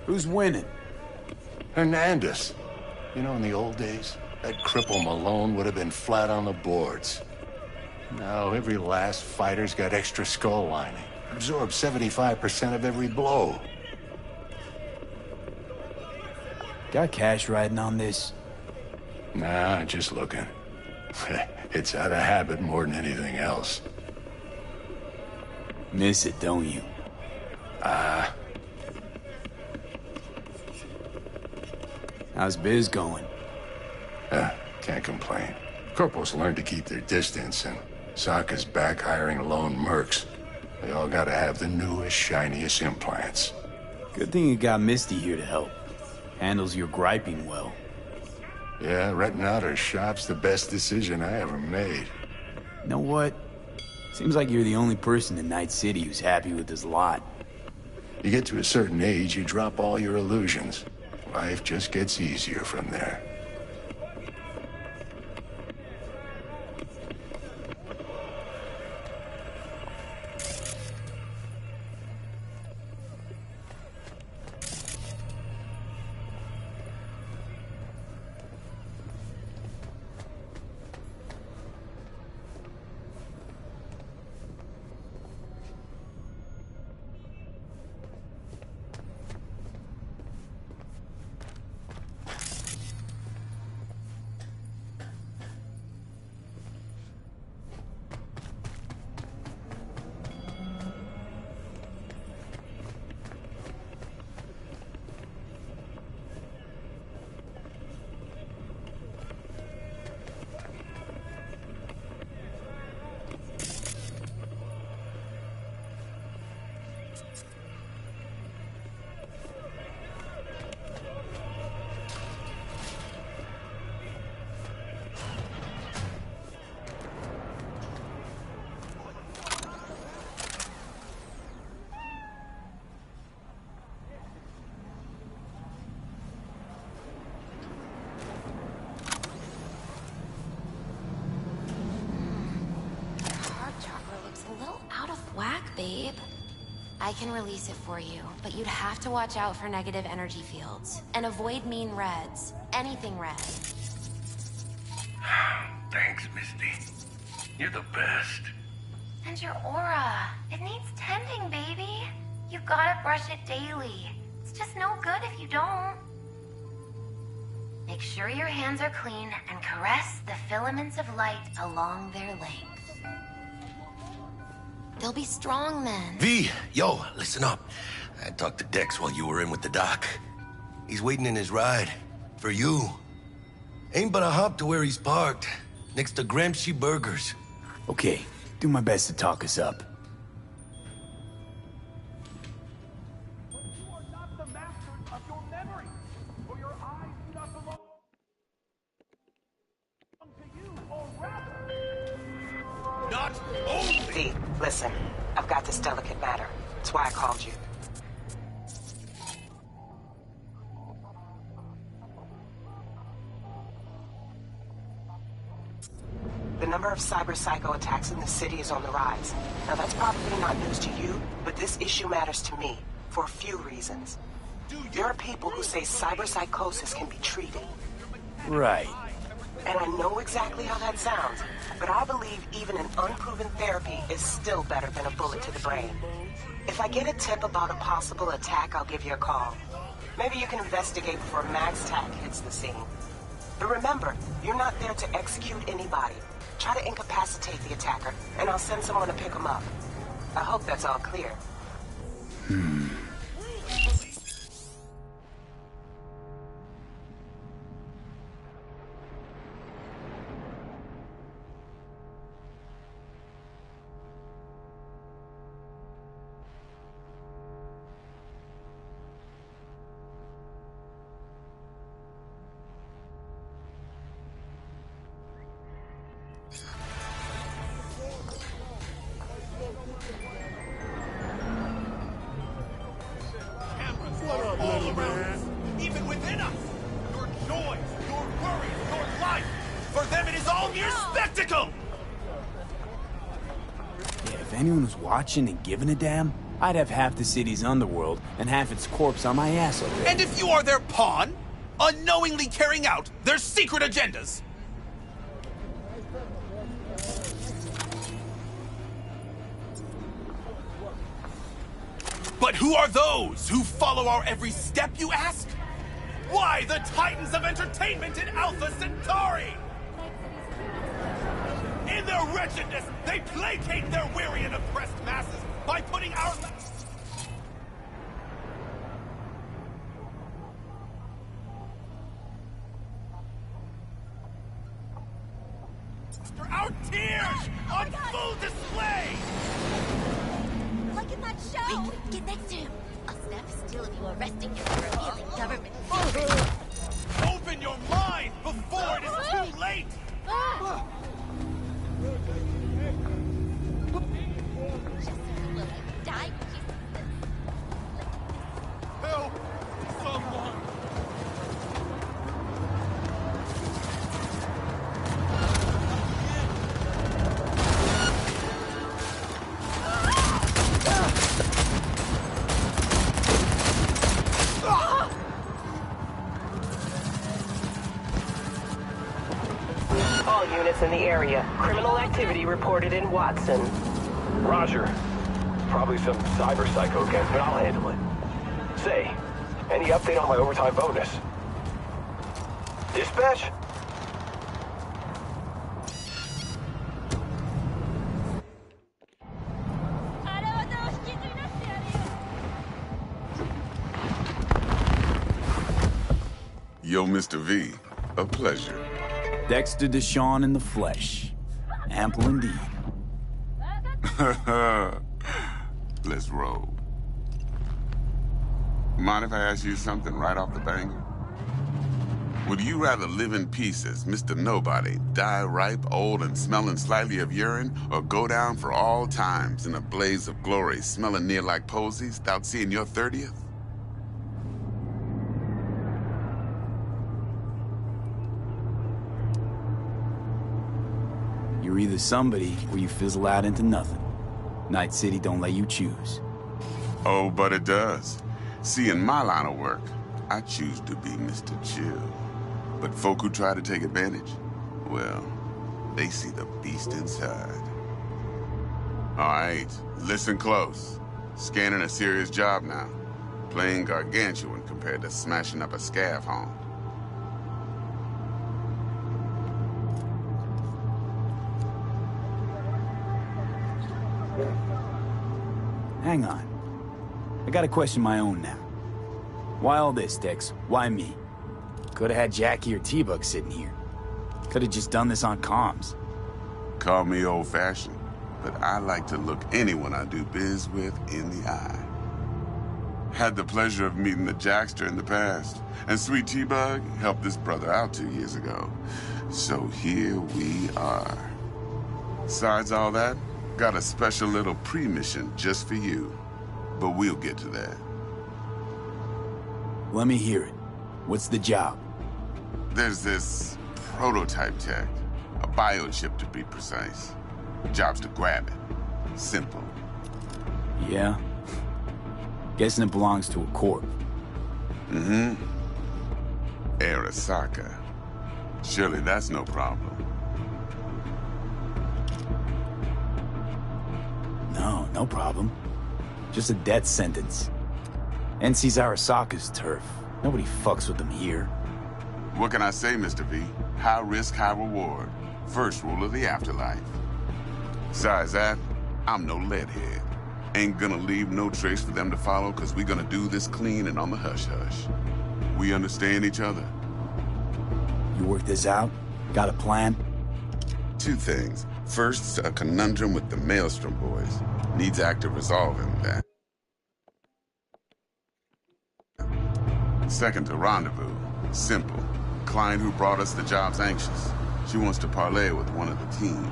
Who's winning? Hernandez. You know, in the old days, that cripple Malone would have been flat on the boards. Now, every last fighter's got extra skull lining. Absorbs 75% of every blow. Got cash riding on this? Nah, just looking. It's out of habit more than anything else. Miss it, don't you? How's biz going? Can't complain. Corporals learn to keep their distance, and Sokka's back hiring lone mercs. They all gotta have the newest, shiniest implants. Good thing you got Misty here to help. Handles your griping well. Yeah, renting out her shop's the best decision I ever made. You know what? Seems like you're the only person in Night City who's happy with this lot. You get to a certain age, you drop all your illusions. Life just gets easier from there. Babe, I can release it for you, but you'd have to watch out for negative energy fields and avoid mean reds. Anything red. Thanks, Misty. You're the best. And your aura. It needs tending, baby. You gotta brush it daily. It's just no good if you don't. Make sure your hands are clean and caress the filaments of light along their length. They'll be strong then. V, yo, listen up. I talked to Dex while you were in with the doc. He's waiting in his ride. For you. Ain't but a hop to where he's parked. Next to Gramsci Burgers. Okay, do my best to talk us up. Not only... V, listen. I've got this delicate matter. That's why I called you. The number of cyber-psycho attacks in the city is on the rise. Now that's probably not news to you, but this issue matters to me for a few reasons. There are people who say cyber-psychosis can be treated. Right. And I know exactly how that sounds, but I believe even an unproven therapy is still better than a bullet to the brain. If I get a tip about a possible attack, I'll give you a call. Maybe you can investigate before Max Tack hits the scene. But remember, you're not there to execute anybody. Try to incapacitate the attacker, and I'll send someone to pick him up. I hope that's all clear. anyone was watching and giving a damn, I'd have half the city's underworld and half its corpse on my ass already. And if you are their pawn, unknowingly carrying out their secret agendas. But who are those who follow our every step, you ask? Why, the titans of entertainment in Alpha Centauri! In their wretchedness, they placate their weary and oppressed masses by putting our... our tears on full display! Like in that show! Wait, get next to him! I'll snap still if you arresting him for revealing government secrets. Open your mind before it is too late! Die. Help! Someone! All units in the area. Criminal activity reported in Watson. Roger. Probably some cyber psycho again, but I'll handle it. Say, any update on my overtime bonus? Dispatch? Yo, Mr. V, a pleasure. Dexter Deshawn in the flesh. Ample indeed. Let's roll. Mind if I ask you something right off the banger? Would you rather live in pieces, Mr. Nobody, die ripe, old, and smelling slightly of urine, or go down for all times in a blaze of glory, smelling near like posies, without seeing your 30th? You're either somebody or you fizzle out into nothing. Night City don't let you choose. Oh, but it does. See, in my line of work, I choose to be Mr. Chill. But folk who try to take advantage, well, they see the beast inside. All right, listen close. Scanning a serious job now. Playing gargantuan compared to smashing up a scav home. Hang on. I got a question of my own now. Why all this, Dex? Why me? Could've had Jackie or T-Bug sitting here. Could've just done this on comms. Call me old-fashioned, but I like to look anyone I do biz with in the eye. Had the pleasure of meeting the Jackster in the past, and Sweet T-Bug helped this brother out 2 years ago. So here we are. Besides all that, got a special little pre-mission just for you. But we'll get to that. Let me hear it. What's the job? There's this prototype tech. A biochip, to be precise. Job's to grab it. Simple. Yeah? Guessing it belongs to a corp. Mm-hmm. Arasaka. Surely that's no problem. No, no problem. Just a death sentence. NC's Arasaka's turf. Nobody fucks with them here. What can I say, Mr. V? High risk, high reward. First rule of the afterlife. Besides that, I'm no leadhead. Ain't gonna leave no trace for them to follow, cause we gonna do this clean and on the hush-hush. We understand each other. You work this out? Got a plan? Two things. First, a conundrum with the Maelstrom boys. Needs active resolving that. Second, a rendezvous. Simple. Client who brought us the job's anxious. She wants to parlay with one of the team.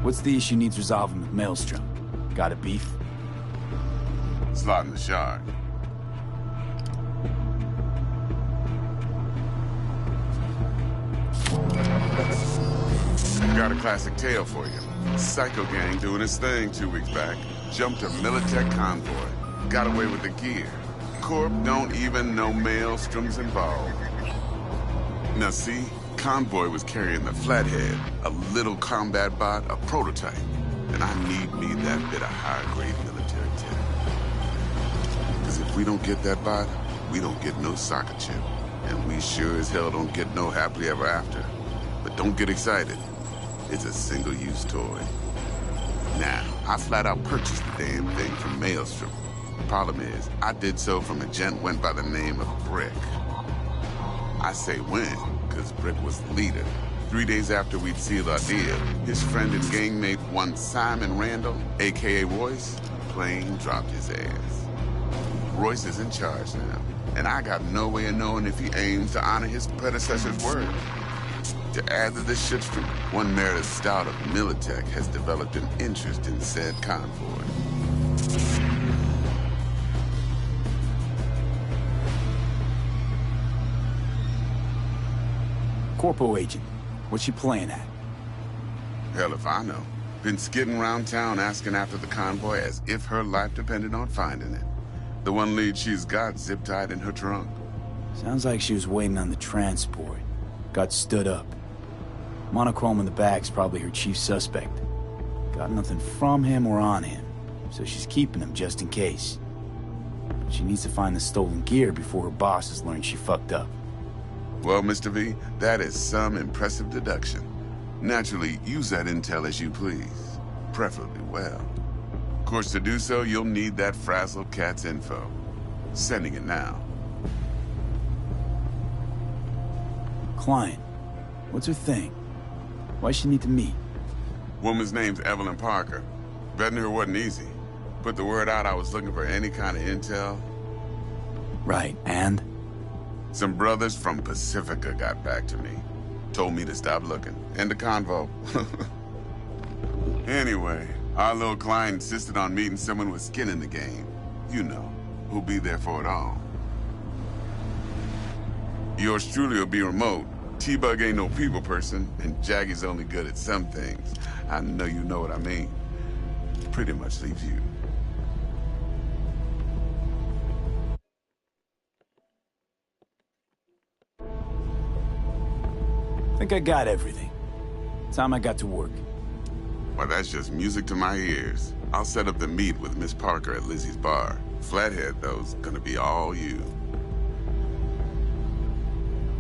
What's the issue needs resolving with Maelstrom? Got a beef? Slot in the shard. Got a classic tale for you. Psycho gang doing its thing 2 weeks back. Jumped a Militech convoy. Got away with the gear. Corp don't even know Maelstrom's involved. Now see, convoy was carrying the Flathead, a little combat bot, a prototype. And I need me that bit of high-grade military tech. Because if we don't get that bot, we don't get no soccer chip. And we sure as hell don't get no happily ever after. But don't get excited. It's a single-use toy. Now, I flat out purchased the damn thing from Maelstrom. Problem is, I did so from a gent went by the name of Brick. I say when, because Brick was the leader. 3 days after we'd sealed our deal, his friend and gangmate, one Simon Randall, a.k.a. Royce, plain dropped his ass. Royce is in charge now, and I got no way of knowing if he aims to honor his predecessor's word. To add to the shitstream, one Meredith Stout of Militech has developed an interest in said convoy. Corpo agent, what's she playing at? Hell if I know. Been skidding around town asking after the convoy as if her life depended on finding it. The one lead she's got zip-tied in her trunk. Sounds like she was waiting on the transport. Got stood up. Monochrome in the back's probably her chief suspect. Got nothing from him or on him, so she's keeping him just in case. But she needs to find the stolen gear before her bosses learn she fucked up. Well, Mr. V, that is some impressive deduction. Naturally, use that intel as you please. Preferably well. Of course, to do so, you'll need that frazzled cat's info. Sending it now. Client, what's her thing? Why's she need to meet? Woman's name's Evelyn Parker. Betting her wasn't easy. Put the word out I was looking for any kind of intel. Right, and? Some brothers from Pacifica got back to me. Told me to stop looking. End the convo. Anyway, our little client insisted on meeting someone with skin in the game. You know, who'll be there for it all. Yours truly will be remote. T-Bug ain't no people person, and Jaggy's only good at some things. I know you know what I mean. Pretty much leaves you. Think I got everything. Time I got to work. Well, that's just music to my ears. I'll set up the meet with Miss Parker at Lizzie's bar. Flathead, though's gonna be all you.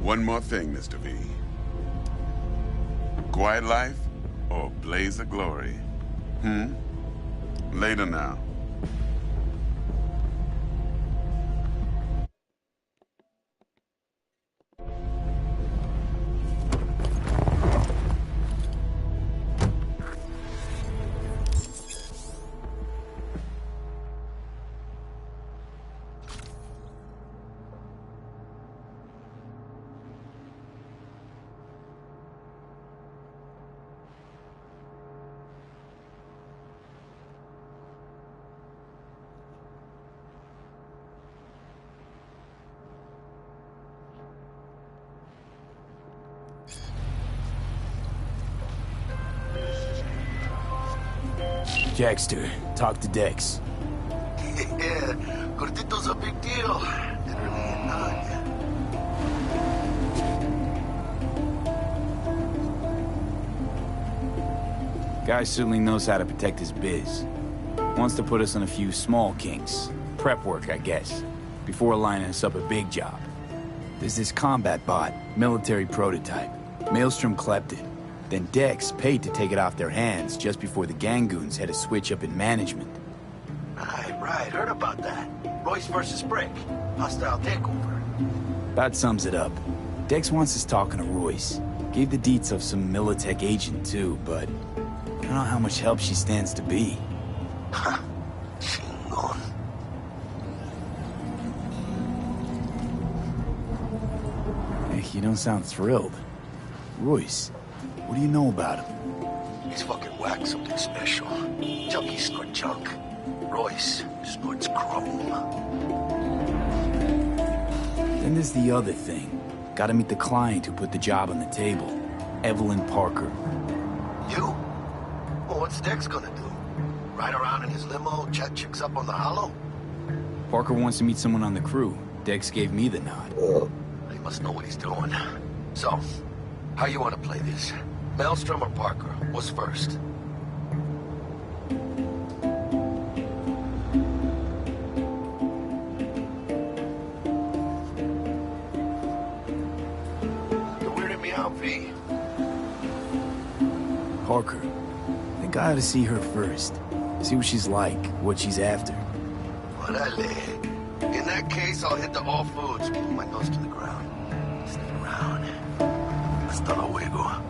One more thing, Mr. V. Quiet life or blaze of glory? Later now. Jackster, talk to Dex. Yeah, Cortito's a big deal. Literally a nun. Guy certainly knows how to protect his biz. Wants to put us on a few small kinks. Prep work, I guess. Before lining us up a big job. There's this combat bot, military prototype. Maelstrom clept it. Then Dex paid to take it off their hands just before the Gangoons had a switch up in management. Right, heard about that. Royce versus Brick. Hostile takeover. That sums it up. Dex wants us talking to Royce. Gave the deets of some Militech agent too, but I don't know how much help she stands to be. Chingon. Hey, you don't sound thrilled. Royce. What do you know about him? He's fucking whack, something special. Junkies snort junk. Royce snorts chrome. Then there's the other thing. Gotta meet the client who put the job on the table. Evelyn Parker. You? Well, what's Dex gonna do? Ride around in his limo, chat chicks up on the hollow? Parker wants to meet someone on the crew. Dex gave me the nod. He must know what he's doing. So, how you want to play this? Maelstrom or Parker? What's first? You're weirding me out, V. Parker, I think I ought to see her first. See what she's like, what she's after. Orale. In that case, I'll hit the all foods, put my nose to the ground. Stick around. Hasta luego.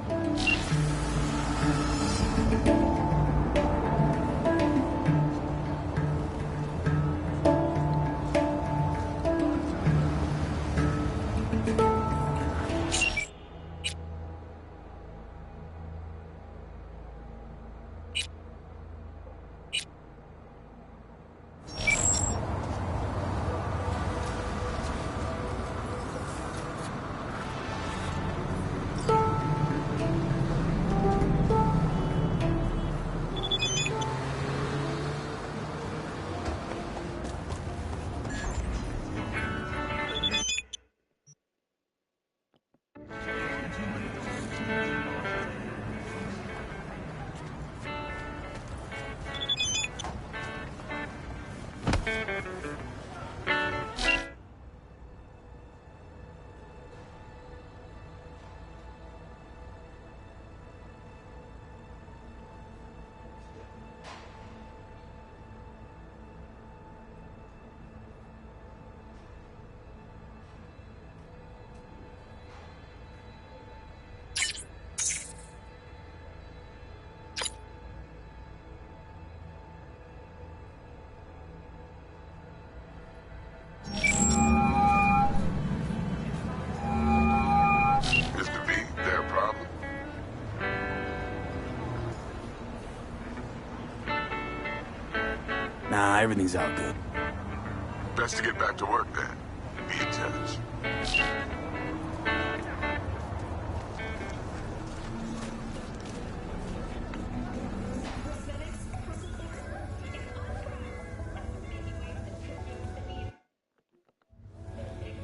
Nah, everything's all good. Best to get back to work then. Be in touch.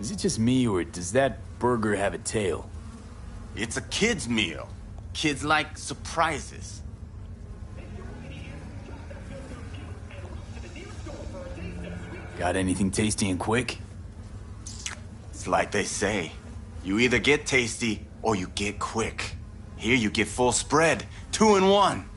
Is it just me, or does that burger have a tail? It's a kid's meal. Kids like surprises. Got anything tasty and quick? It's like they say. You either get tasty or you get quick. Here you get full spread. 2 in 1.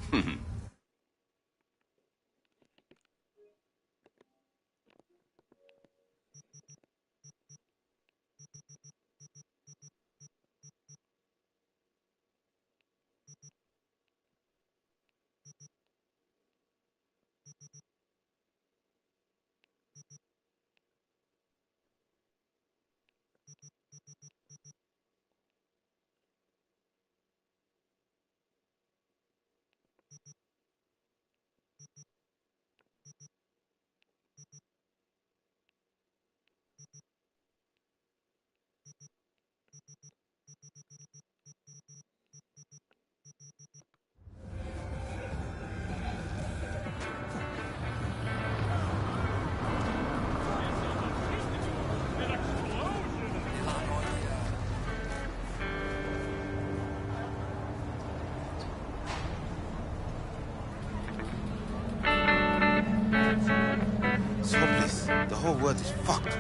It's hopeless. The whole world is fucked.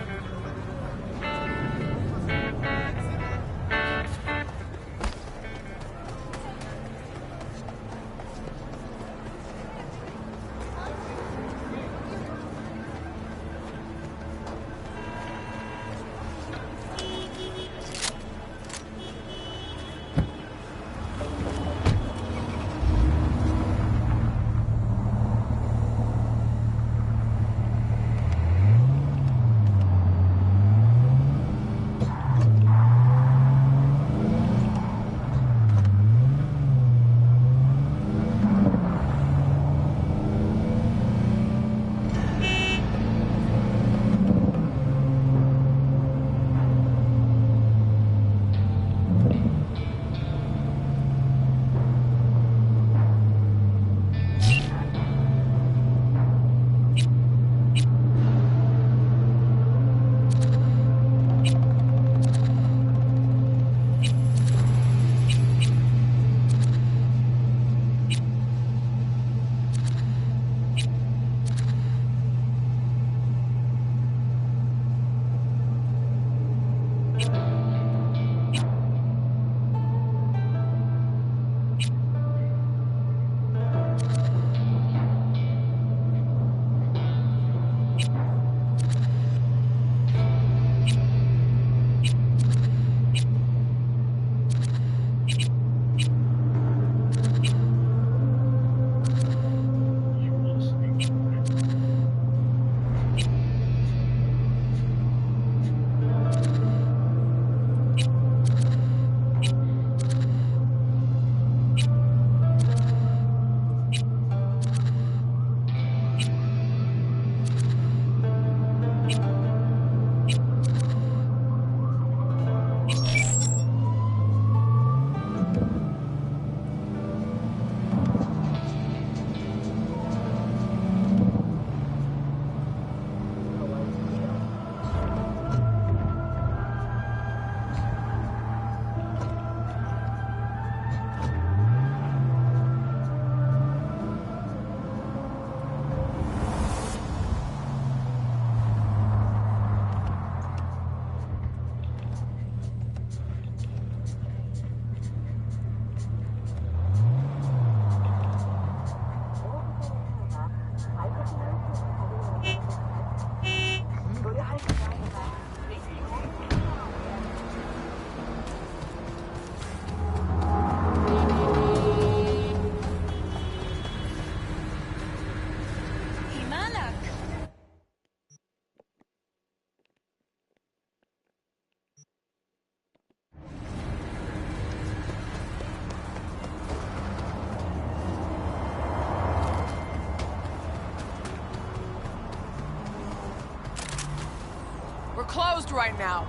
closed right now.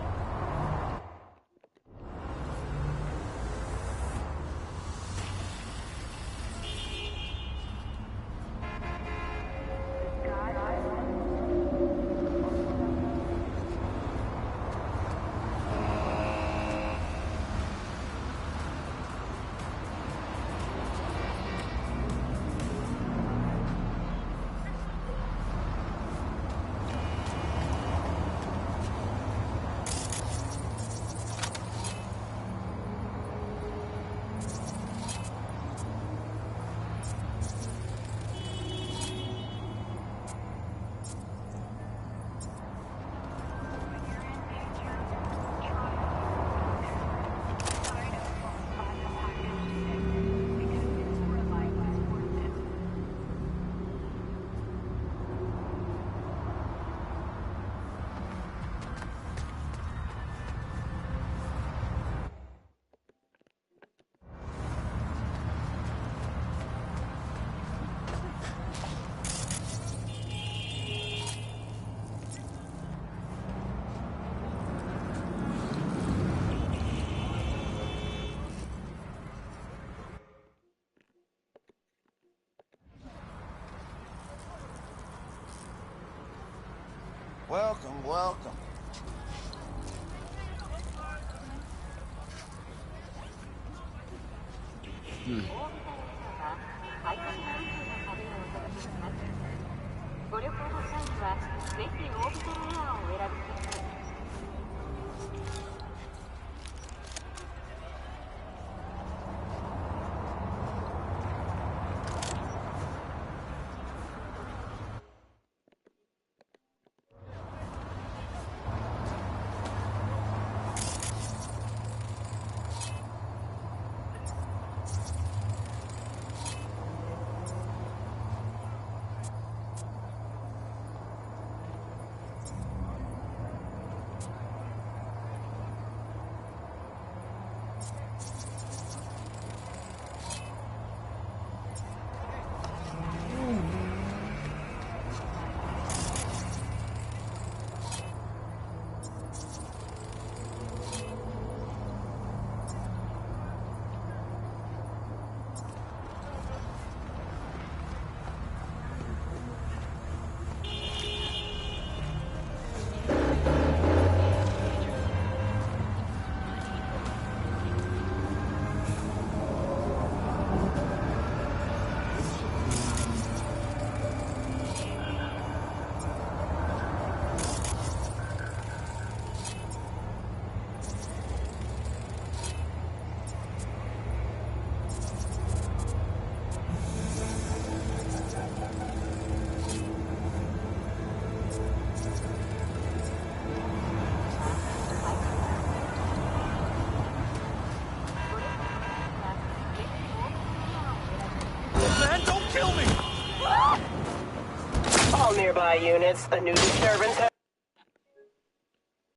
Welcome, welcome. All nearby units, a new disturbance